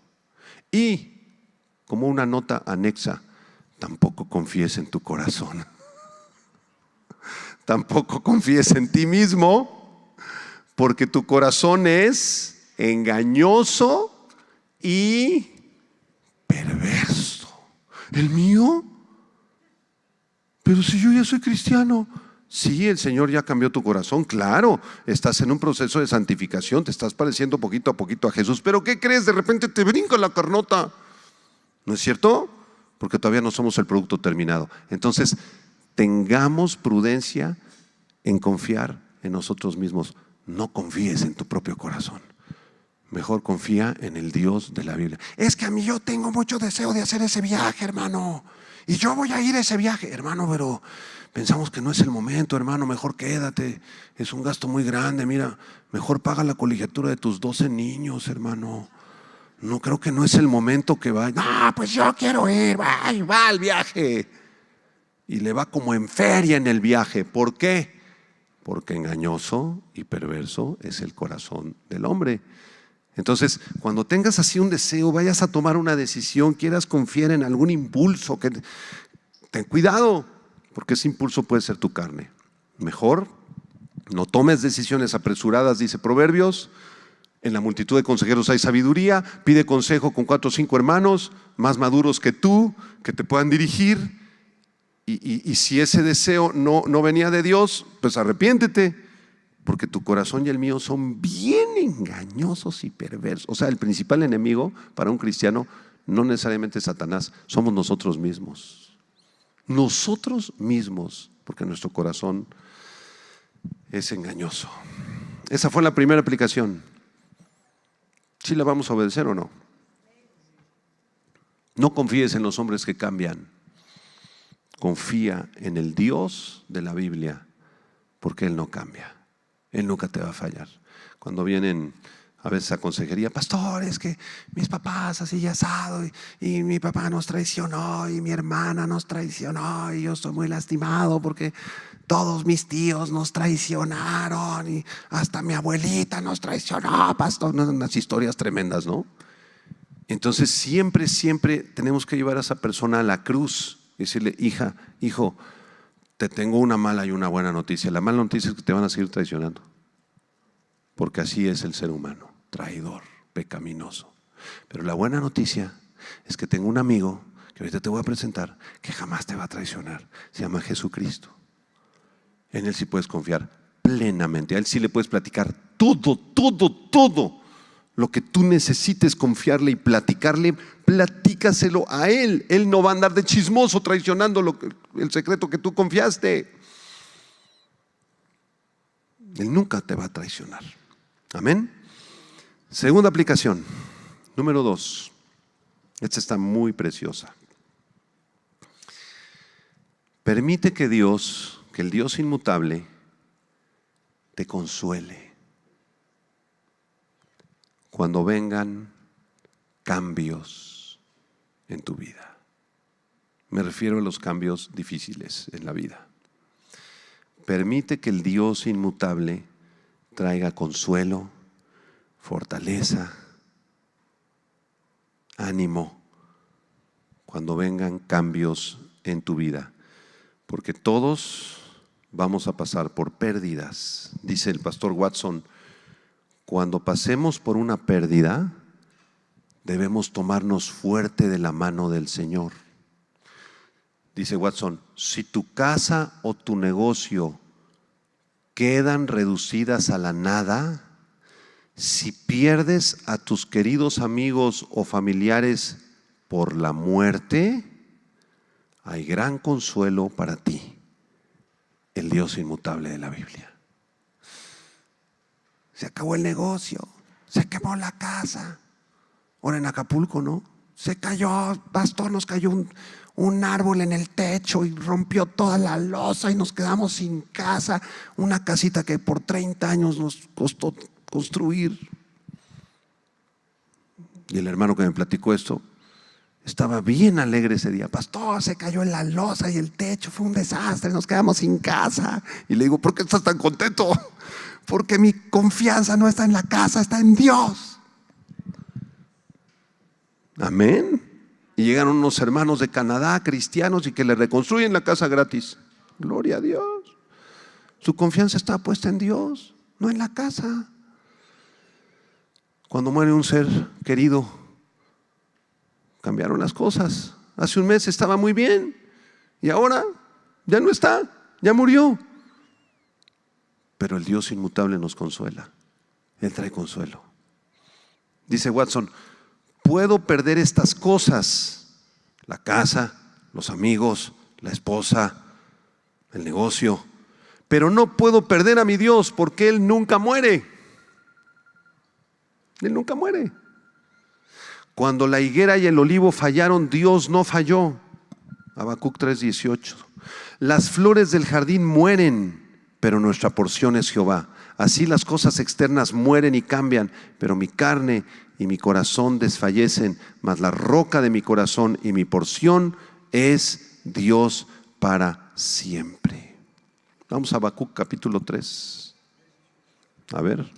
Y, como una nota anexa, tampoco confíes en tu corazón. Tampoco confíes en ti mismo, porque tu corazón es engañoso y perverso. ¿El mío? Pero si yo ya soy cristiano. Sí, el Señor ya cambió tu corazón, claro, estás en un proceso de santificación, te estás pareciendo poquito a poquito a Jesús, pero ¿qué crees? De repente te brinca la carnota, ¿no es cierto? Porque todavía no somos el producto terminado. Entonces, tengamos prudencia en confiar en nosotros mismos. No confíes en tu propio corazón. Mejor confía en el Dios de la Biblia. Es que a mí yo tengo mucho deseo de hacer ese viaje, hermano. Y yo voy a ir a ese viaje, hermano, pero pensamos que no es el momento, hermano, mejor quédate. Es un gasto muy grande, mira, mejor paga la colegiatura de tus 12 niños, hermano. No, creo que no es el momento que vaya. No, pues yo quiero ir, va al viaje. Y le va como en feria en el viaje. ¿Por qué? Porque engañoso y perverso es el corazón del hombre. Entonces, cuando tengas así un deseo, vayas a tomar una decisión, quieras confiar en algún impulso, ten cuidado, porque ese impulso puede ser tu carne. Mejor no tomes decisiones apresuradas, dice Proverbios. En la multitud de consejeros hay sabiduría. Pide consejo con 4 o 5 hermanos más maduros que tú, que te puedan dirigir. Y si ese deseo no venía de Dios, pues arrepiéntete. Porque tu corazón y el mío son bien engañosos y perversos. O sea, el principal enemigo para un cristiano no necesariamente es Satanás, somos nosotros mismos. Nosotros mismos, porque nuestro corazón es engañoso. Esa fue la primera aplicación. ¿Sí la vamos a obedecer o no? No confíes en los hombres que cambian. Confía en el Dios de la Biblia, porque Él no cambia. Él nunca te va a fallar. Cuando vienen a veces a consejería, pastor, es que mis papás así ya asado y mi papá nos traicionó y mi hermana nos traicionó y yo estoy muy lastimado porque todos mis tíos nos traicionaron y hasta mi abuelita nos traicionó, pastor. Unas historias tremendas, ¿no? Entonces siempre tenemos que llevar a esa persona a la cruz y decirle, hija, hijo, te tengo una mala y una buena noticia. La mala noticia es que te van a seguir traicionando, porque así es el ser humano, traidor, pecaminoso. Pero la buena noticia es que tengo un amigo que ahorita te voy a presentar, que jamás te va a traicionar. Se llama Jesucristo. En Él sí puedes confiar plenamente. A Él sí le puedes platicar todo lo que tú necesites confiarle y platicarle. Platícaselo a Él. Él no va a andar de chismoso traicionando el secreto que tú confiaste. Él nunca te va a traicionar. Amén. Segunda aplicación, número 2. Esta está muy preciosa. Permite que Dios, que el Dios inmutable, te consuele cuando vengan cambios en tu vida. Me refiero a los cambios difíciles en la vida. Permite que el Dios inmutable traiga consuelo, fortaleza, ánimo cuando vengan cambios en tu vida. Porque todos vamos a pasar por pérdidas. Dice el pastor Watson, cuando pasemos por una pérdida, debemos tomarnos fuerte de la mano del Señor. Dice Watson, si tu casa o tu negocio quedan reducidas a la nada, si pierdes a tus queridos amigos o familiares por la muerte, hay gran consuelo para ti, el Dios inmutable de la Biblia. Se acabó el negocio, se quemó la casa. Ahora en Acapulco, ¿no? Se cayó, pastor, nos cayó un árbol en el techo y rompió toda la losa y nos quedamos sin casa. Una casita que por 30 años nos costó construir. Y el hermano que me platicó esto estaba bien alegre ese día. Pastor, se cayó en la losa y el techo, fue un desastre, nos quedamos sin casa. Y le digo, ¿por qué estás tan contento? Porque mi confianza no está en la casa, está en Dios. Amén. Y llegaron unos hermanos de Canadá, cristianos, y que le reconstruyen la casa gratis. Gloria a Dios. Su confianza está puesta en Dios, no en la casa. Cuando muere un ser querido, cambiaron las cosas. Hace un mes estaba muy bien y ahora ya no está, ya murió. Pero el Dios inmutable nos consuela. Él trae consuelo. Dice Watson, puedo perder estas cosas, la casa, los amigos, la esposa, el negocio, pero no puedo perder a mi Dios porque Él nunca muere. Él nunca muere. Cuando la higuera y el olivo fallaron, Dios no falló. Habacuc 3:18. Las flores del jardín mueren, pero nuestra porción es Jehová. Así las cosas externas mueren y cambian, pero mi carne y mi corazón desfallecen, mas la roca de mi corazón y mi porción es Dios para siempre. Vamos a Habacuc capítulo 3. A ver.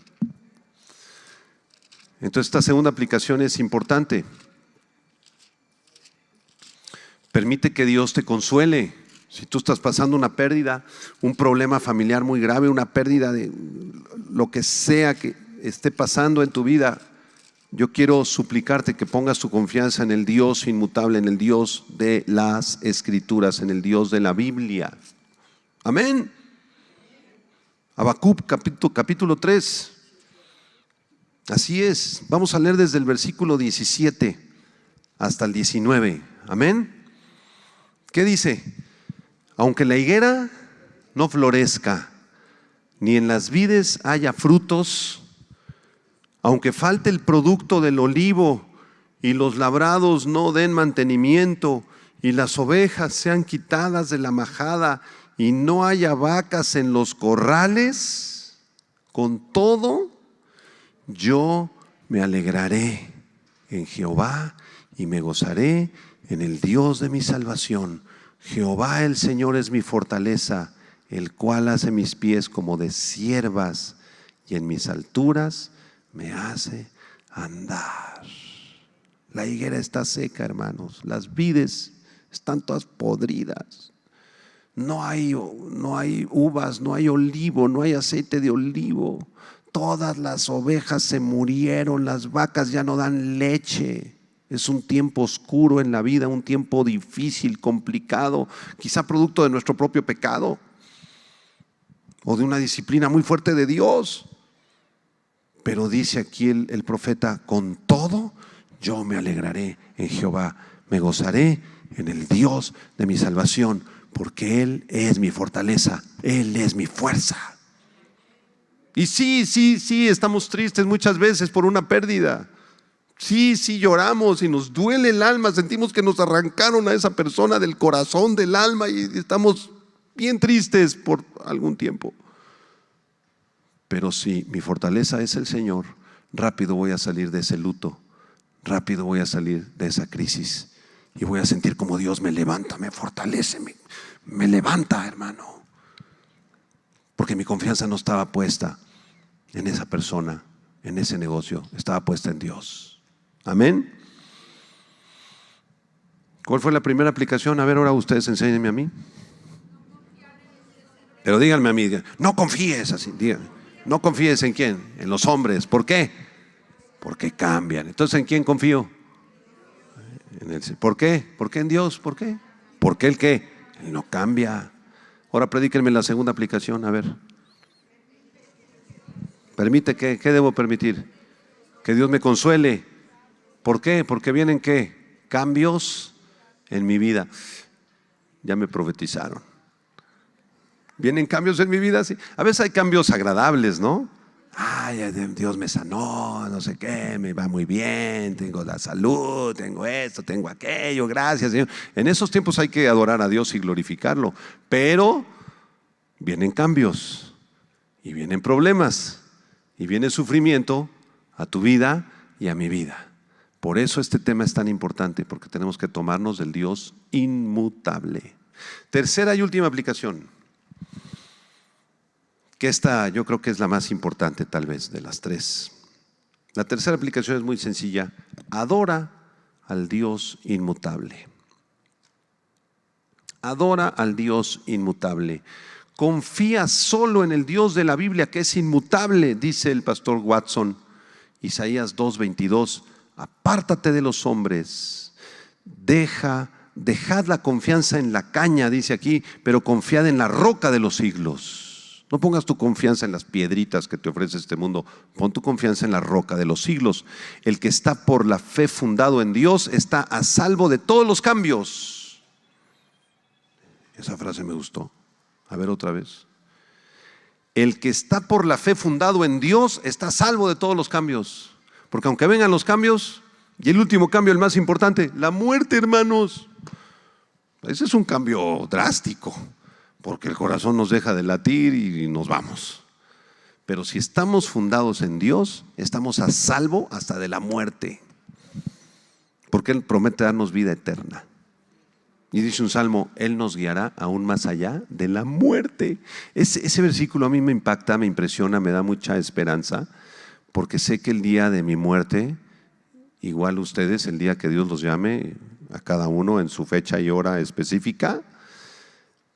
Entonces esta segunda aplicación es importante. Permite que Dios te consuele. Si tú estás pasando una pérdida, un problema familiar muy grave, una pérdida de lo que sea que esté pasando en tu vida, yo quiero suplicarte que pongas tu confianza en el Dios inmutable, en el Dios de las Escrituras, en el Dios de la Biblia. Amén. Habacuc capítulo 3. Así es. Vamos a leer desde el versículo 17 hasta el 19. Amén. ¿Qué dice? Aunque la higuera no florezca, ni en las vides haya frutos, aunque falte el producto del olivo y los labrados no den mantenimiento y las ovejas sean quitadas de la majada y no haya vacas en los corrales, con todo yo me alegraré en Jehová y me gozaré en el Dios de mi salvación. Jehová el Señor es mi fortaleza, el cual hace mis pies como de ciervas y en mis alturas me hace andar. La higuera está seca, hermanos. Las vides están todas podridas. No hay uvas, no hay olivo, no hay aceite de olivo. Todas las ovejas se murieron, las vacas ya no dan leche. Es un tiempo oscuro en la vida, un tiempo difícil, complicado, quizá producto de nuestro propio pecado. o de una disciplina muy fuerte de Dios. Pero dice aquí el profeta: con todo yo me alegraré en Jehová, me gozaré en el Dios de mi salvación, porque Él es mi fortaleza, Él es mi fuerza. Y sí, estamos tristes muchas veces por una pérdida. Sí, lloramos y nos duele el alma, sentimos que nos arrancaron a esa persona del corazón, del alma, y estamos bien tristes por algún tiempo. Pero si mi fortaleza es el Señor, rápido voy a salir de ese luto, rápido voy a salir de esa crisis y voy a sentir como Dios me levanta, me fortalece, me levanta, hermano. Porque mi confianza no estaba puesta en esa persona, en ese negocio, estaba puesta en Dios. Amén. ¿Cuál fue la primera aplicación? A ver, ahora ustedes enséñenme a mí. Pero díganme a mí, no confíes así, díganme. No confíes en quién, en los hombres. ¿Por qué? Porque cambian. Entonces, ¿en quién confío? ¿Por qué? ¿Por qué en Dios? ¿Por qué? Porque Él ¿qué? Él no cambia. Ahora predíquenme la segunda aplicación, a ver. ¿Permite qué? ¿Qué debo permitir? Que Dios me consuele. ¿Por qué? Porque vienen ¿qué? Cambios en mi vida. Ya me profetizaron. Vienen cambios en mi vida, sí. A veces hay cambios agradables, ¿no? Ay, Dios me sanó, no sé qué, me va muy bien, tengo la salud, tengo esto, tengo aquello, gracias, Señor. En esos tiempos hay que adorar a Dios y glorificarlo. Pero vienen cambios y vienen problemas y viene sufrimiento a tu vida y a mi vida. Por eso este tema es tan importante, porque tenemos que tomarnos del Dios inmutable. Tercera y última aplicación, que esta yo creo que es la más importante tal vez de las tres. La tercera aplicación es muy sencilla: adora al Dios inmutable. Adora al Dios inmutable. Confía solo en el Dios de la Biblia, que es inmutable, dice el pastor Watson, Isaías 2:22. Apártate de los hombres, dejad la confianza en la caña, dice aquí, pero confiad en la roca de los siglos. No pongas tu confianza en las piedritas que te ofrece este mundo, pon tu confianza en la roca de los siglos. El que está por la fe fundado en Dios está a salvo de todos los cambios. Esa frase me gustó. A ver otra vez. El que está por la fe fundado en Dios está a salvo de todos los cambios. Porque aunque vengan los cambios, y el último cambio, el más importante, la muerte, hermanos. Ese es un cambio drástico, porque el corazón nos deja de latir y nos vamos. Pero si estamos fundados en Dios, estamos a salvo hasta de la muerte, porque Él promete darnos vida eterna. Y dice un salmo: Él nos guiará aún más allá de la muerte. Ese versículo a mí me impacta, me impresiona, me da mucha esperanza, porque sé que el día de mi muerte, igual ustedes, el día que Dios los llame a cada uno en su fecha y hora específica,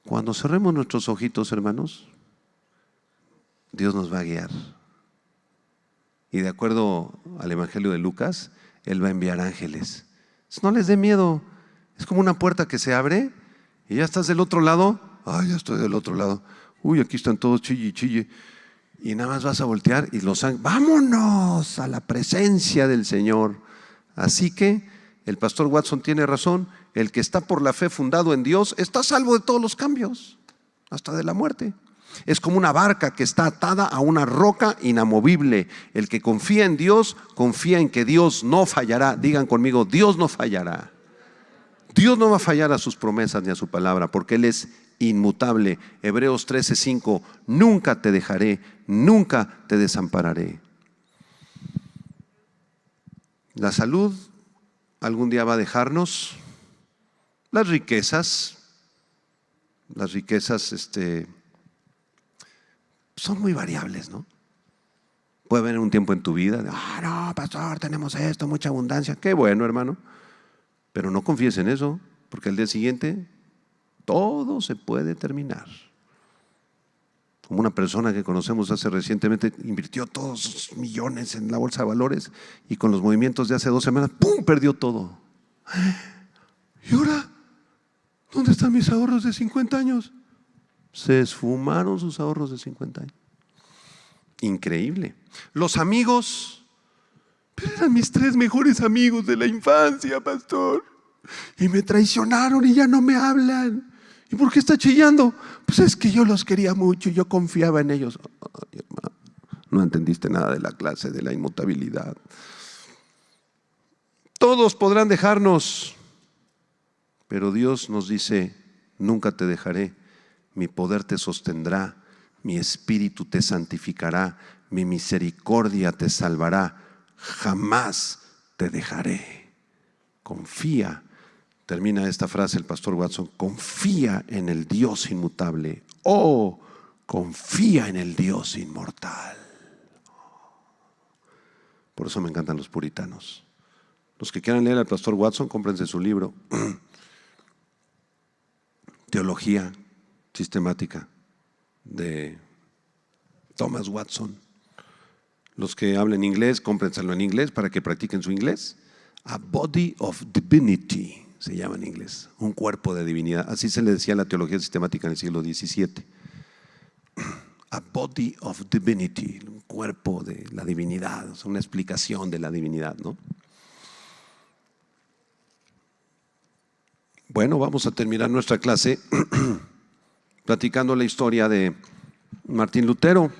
cuando cerremos nuestros ojitos, hermanos, Dios nos va a guiar. Y de acuerdo al Evangelio de Lucas, Él va a enviar ángeles. No les dé miedo. Es como una puerta que se abre y ya estás del otro lado. Ay, ya estoy del otro lado. Uy, aquí están todos chille y chille. Y nada más vas a voltear y los ángeles, vámonos a la presencia del Señor. Así que el pastor Watson tiene razón. El que está por la fe fundado en Dios está a salvo de todos los cambios, hasta de la muerte. Es como una barca que está atada a una roca inamovible. El que confía en Dios, confía en que Dios no fallará. Digan conmigo: Dios no fallará. Dios no va a fallar a sus promesas ni a su palabra, porque Él es inmutable. Hebreos 13:5: nunca te dejaré, nunca te desampararé. La salud algún día va a dejarnos. Las riquezas son muy variables, ¿no? Puede haber un tiempo en tu vida, no, pastor, tenemos esto, mucha abundancia. Qué bueno, hermano. Pero no confíes en eso, porque al día siguiente todo se puede terminar. Como una persona que conocemos hace recientemente, invirtió todos sus millones en la bolsa de valores y con los movimientos de hace 2 semanas, ¡pum!, perdió todo. ¿Y ahora? ¿Dónde están mis ahorros de 50 años? Se esfumaron sus ahorros de 50 años. Increíble. Los amigos, pero eran mis 3 mejores amigos de la infancia, pastor. Y me traicionaron y ya no me hablan. ¿Y por qué está chillando? Pues es que yo los quería mucho y yo confiaba en ellos. Ay, hermano, no entendiste nada de la clase de la inmutabilidad. Todos podrán dejarnos, pero Dios nos dice: nunca te dejaré, mi poder te sostendrá, mi espíritu te santificará, mi misericordia te salvará, jamás te dejaré. Confía. Termina esta frase el pastor Watson: confía en el Dios inmutable. Oh, confía en el Dios inmortal. Por eso me encantan los puritanos. Los que quieran leer al pastor Watson, cómprense su libro. Teología sistemática de Thomas Watson. Los que hablen inglés, cómprenselo en inglés para que practiquen su inglés. A Body of Divinity se llama en inglés, un cuerpo de divinidad. Así se le decía a la teología sistemática en el siglo XVII. A Body of Divinity, un cuerpo de la divinidad, una explicación de la divinidad, ¿no? Bueno, vamos a terminar nuestra clase platicando la historia de Martín Lutero.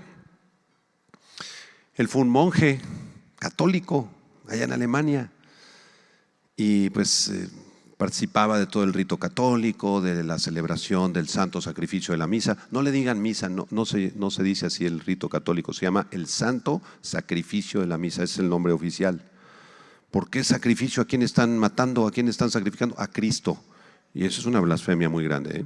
Él fue un monje católico allá en Alemania y pues participaba de todo el rito católico, de la celebración del santo sacrificio de la misa. No le digan misa, no se dice así el rito católico, se llama el santo sacrificio de la misa, ese es el nombre oficial. ¿Por qué sacrificio? ¿A quién están matando? ¿A quién están sacrificando? A Cristo. Y eso es una blasfemia muy grande, ¿eh?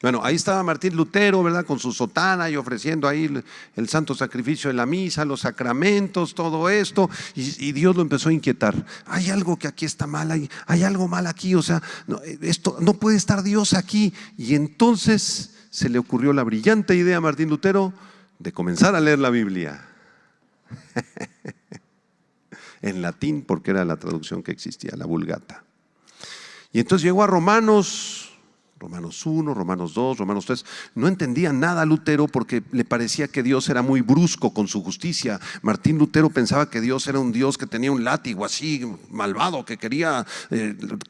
Bueno, ahí estaba Martín Lutero, ¿verdad? Con su sotana y ofreciendo ahí el santo sacrificio de la misa, los sacramentos, todo esto. Y Dios lo empezó a inquietar. Hay algo que aquí está mal, hay algo mal aquí, o sea, esto no puede estar Dios aquí. Y entonces se le ocurrió la brillante idea a Martín Lutero de comenzar a leer la Biblia. En latín, porque era la traducción que existía, la Vulgata. Y entonces llegó a Romanos 1, Romanos 2, Romanos 3. No entendía nada Lutero porque le parecía que Dios era muy brusco con su justicia. Martín Lutero pensaba que Dios era un Dios que tenía un látigo así malvado, que quería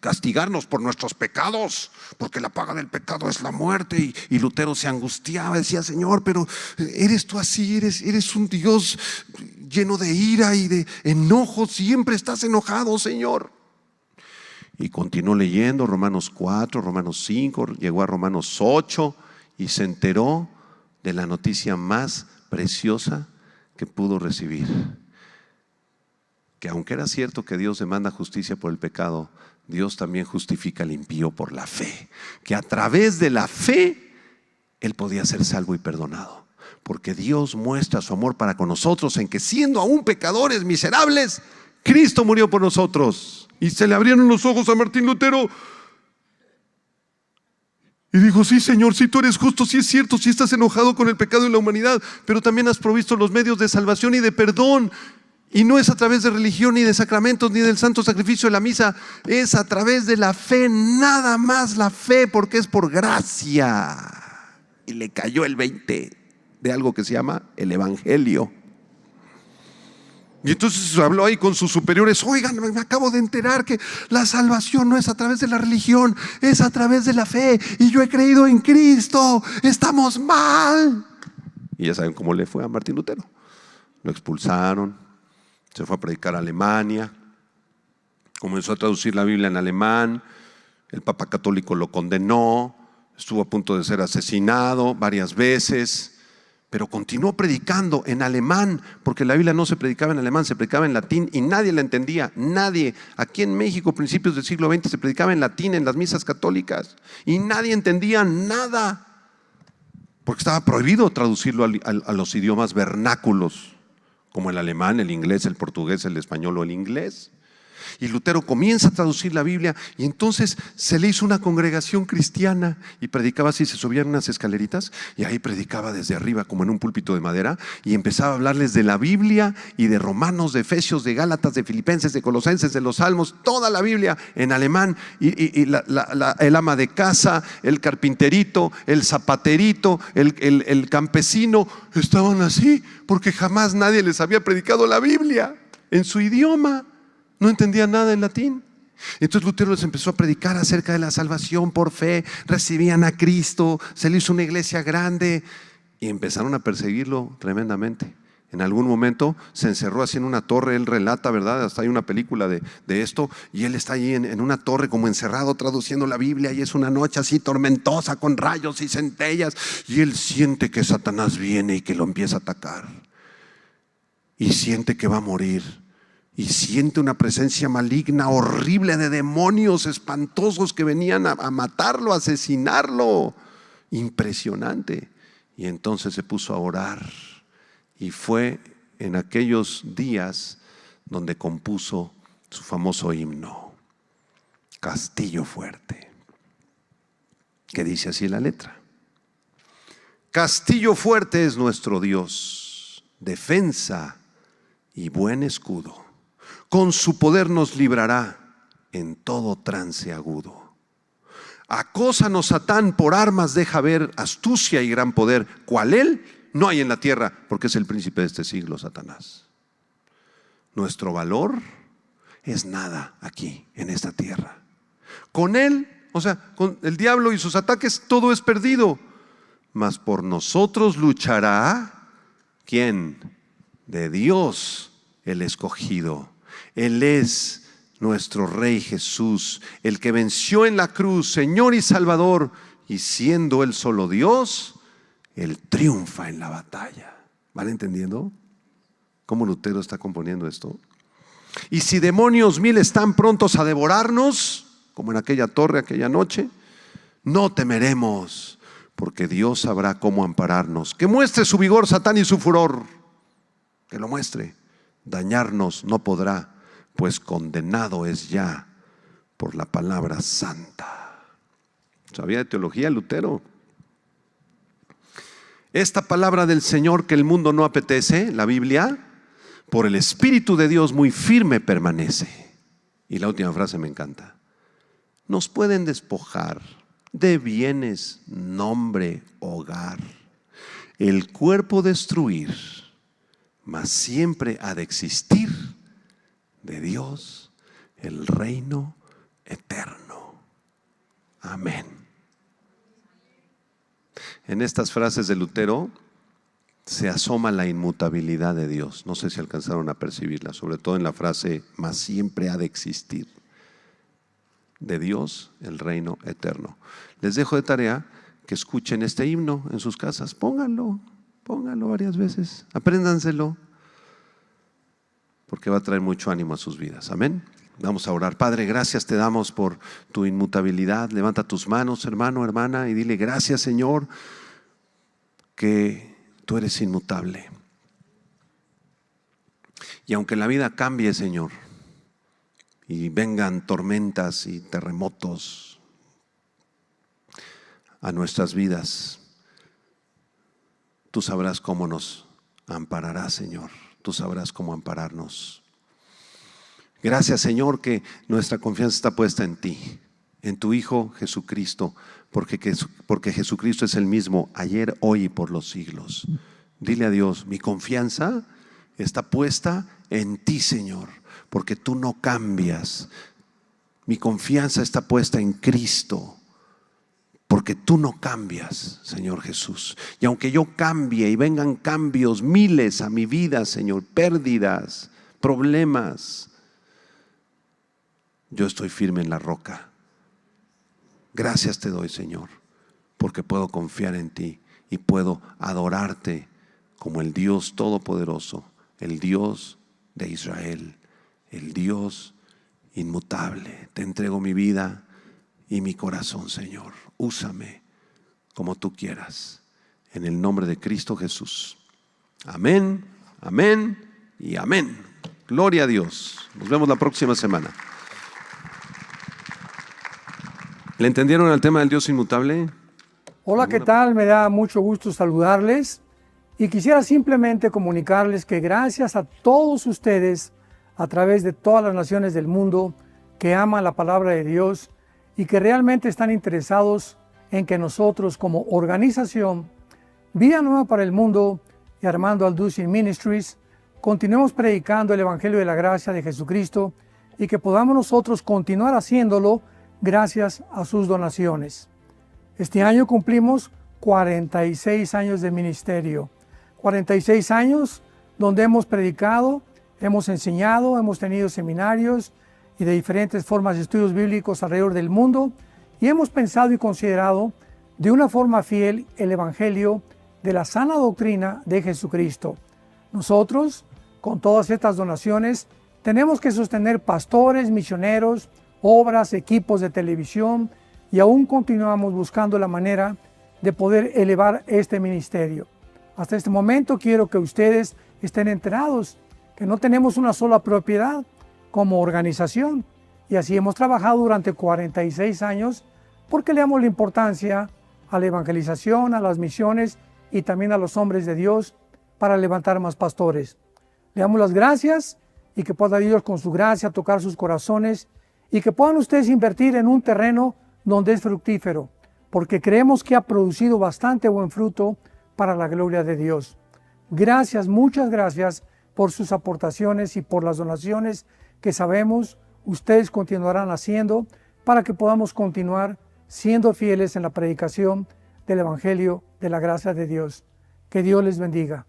castigarnos por nuestros pecados, porque la paga del pecado es la muerte. Y Lutero se angustiaba, decía: Señor, pero eres tú así, eres un Dios lleno de ira y de enojo, siempre estás enojado, Señor. Y continuó leyendo Romanos 4, Romanos 5, llegó a Romanos 8 y se enteró de la noticia más preciosa que pudo recibir. Que aunque era cierto que Dios demanda justicia por el pecado, Dios también justifica al impío por la fe. Que a través de la fe él podía ser salvo y perdonado. Porque Dios muestra su amor para con nosotros en que, siendo aún pecadores miserables, Cristo murió por nosotros. Y se le abrieron los ojos a Martín Lutero y dijo: sí, Señor, sí, tú eres justo, sí es cierto, sí estás enojado con el pecado de la humanidad, pero también has provisto los medios de salvación y de perdón. Y no es a través de religión, ni de sacramentos, ni del santo sacrificio de la misa, es a través de la fe, nada más la fe, porque es por gracia. Y le cayó el 20 de algo que se llama el Evangelio. Y entonces habló ahí con sus superiores: oigan, me acabo de enterar que la salvación no es a través de la religión, es a través de la fe, y yo he creído en Cristo, estamos mal. Y ya saben cómo le fue a Martín Lutero. Lo expulsaron, se fue a predicar a Alemania, comenzó a traducir la Biblia en alemán, el Papa Católico lo condenó, estuvo a punto de ser asesinado varias veces. Pero continuó predicando en alemán, porque la Biblia no se predicaba en alemán, se predicaba en latín y nadie la entendía, nadie. Aquí en México, principios del siglo XX, se predicaba en latín en las misas católicas y nadie entendía nada, porque estaba prohibido traducirlo a los idiomas vernáculos, como el alemán, el inglés, el portugués, el español o el inglés. Y Lutero comienza a traducir la Biblia y entonces se le hizo una congregación cristiana y predicaba así, se subían unas escaleritas y ahí predicaba desde arriba como en un púlpito de madera y empezaba a hablarles de la Biblia y de Romanos, de Efesios, de Gálatas, de Filipenses, de Colosenses, de los Salmos, toda la Biblia en alemán y el ama de casa, el carpinterito, el zapaterito, el campesino estaban así porque jamás nadie les había predicado la Biblia en su idioma. No entendían nada en latín. Entonces Lutero les empezó a predicar acerca de la salvación por fe. Recibían a Cristo, se le hizo una iglesia grande y empezaron a perseguirlo tremendamente. En algún momento se encerró así en una torre. Él relata, ¿verdad? Hasta hay una película de esto. Y él está allí en una torre como encerrado traduciendo la Biblia. Y es una noche así tormentosa con rayos y centellas. Y él siente que Satanás viene y que lo empieza a atacar. Y siente que va a morir. Y siente una presencia maligna, horrible, de demonios espantosos que venían a matarlo, a asesinarlo. Impresionante. Y entonces se puso a orar. Y fue en aquellos días donde compuso su famoso himno, Castillo Fuerte, que dice así la letra: Castillo fuerte es nuestro Dios, defensa y buen escudo. Con su poder nos librará en todo trance agudo. Acósanos Satán, por armas deja ver astucia y gran poder, cual él no hay en la tierra, porque es el príncipe de este siglo, Satanás. Nuestro valor es nada aquí en esta tierra. Con él, o sea, con el diablo y sus ataques, todo es perdido. Mas por nosotros luchará, ¿quién? De Dios el escogido. Él es nuestro Rey Jesús, el que venció en la cruz, Señor y Salvador, y siendo Él solo Dios, Él triunfa en la batalla. ¿Van entendiendo cómo Lutero está componiendo esto? Y si demonios mil están prontos a devorarnos, como en aquella torre, aquella noche, no temeremos, porque Dios sabrá cómo ampararnos. Que muestre su vigor Satán y su furor, que lo muestre. Dañarnos no podrá, pues condenado es ya por la palabra santa. ¿Sabía de teología Lutero? Esta palabra del Señor que el mundo no apetece, la Biblia, por el Espíritu de Dios muy firme permanece. Y la última frase me encanta: nos pueden despojar de bienes, nombre, hogar, el cuerpo destruir, mas siempre ha de existir de Dios el reino eterno. Amén. En estas frases de Lutero se asoma la inmutabilidad de Dios. No sé si alcanzaron a percibirla, sobre todo en la frase, mas siempre ha de existir de Dios el reino eterno. Les dejo de tarea que escuchen este himno en sus casas. Pónganlo varias veces, apréndanselo, porque va a traer mucho ánimo a sus vidas. Amén. Vamos a orar. Padre, gracias te damos por tu inmutabilidad. Levanta tus manos, hermano, hermana, y dile: gracias, Señor, que tú eres inmutable. Y aunque la vida cambie, Señor, y vengan tormentas y terremotos a nuestras vidas, tú sabrás cómo nos ampararás, Señor. Tú sabrás cómo ampararnos. Gracias, Señor, que nuestra confianza está puesta en ti, en tu Hijo Jesucristo, porque Jesucristo es el mismo ayer, hoy y por los siglos. Dile a Dios: mi confianza está puesta en ti, Señor, porque tú no cambias. Mi confianza está puesta en Cristo, porque tú no cambias, Señor Jesús. Y aunque yo cambie y vengan cambios miles a mi vida, Señor, pérdidas, problemas, yo estoy firme en la roca. Gracias te doy, Señor, porque puedo confiar en ti y puedo adorarte como el Dios todopoderoso, el Dios de Israel, el Dios inmutable. Te entrego mi vida y mi corazón, Señor. Úsame como tú quieras, en el nombre de Cristo Jesús. Amén, amén y amén. Gloria a Dios. Nos vemos la próxima semana. ¿Le entendieron el tema del Dios inmutable? Hola, ¿qué tal? Me da mucho gusto saludarles y quisiera simplemente comunicarles que gracias a todos ustedes a través de todas las naciones del mundo que aman la palabra de Dios y que realmente están interesados en que nosotros como organización Vida Nueva para el Mundo y Armando Alducin Ministries continuemos predicando el Evangelio de la Gracia de Jesucristo y que podamos nosotros continuar haciéndolo gracias a sus donaciones. Este año cumplimos 46 años de ministerio, 46 años donde hemos predicado, hemos enseñado, hemos tenido seminarios y de diferentes formas de estudios bíblicos alrededor del mundo y hemos pensado y considerado de una forma fiel el Evangelio de la sana doctrina de Jesucristo. Nosotros, con todas estas donaciones, tenemos que sostener pastores, misioneros, obras, equipos de televisión y aún continuamos buscando la manera de poder elevar este ministerio. Hasta este momento quiero que ustedes estén enterados que no tenemos una sola propiedad como organización y así hemos trabajado durante 46 años porque le damos la importancia a la evangelización, a las misiones y también a los hombres de Dios para levantar más pastores. Le damos las gracias y que pueda Dios con su gracia tocar sus corazones y que puedan ustedes invertir en un terreno donde es fructífero, porque creemos que ha producido bastante buen fruto para la gloria de Dios. Gracias, muchas gracias por sus aportaciones y por las donaciones que sabemos ustedes continuarán haciendo para que podamos continuar siendo fieles en la predicación del Evangelio de la gracia de Dios. Que Dios les bendiga.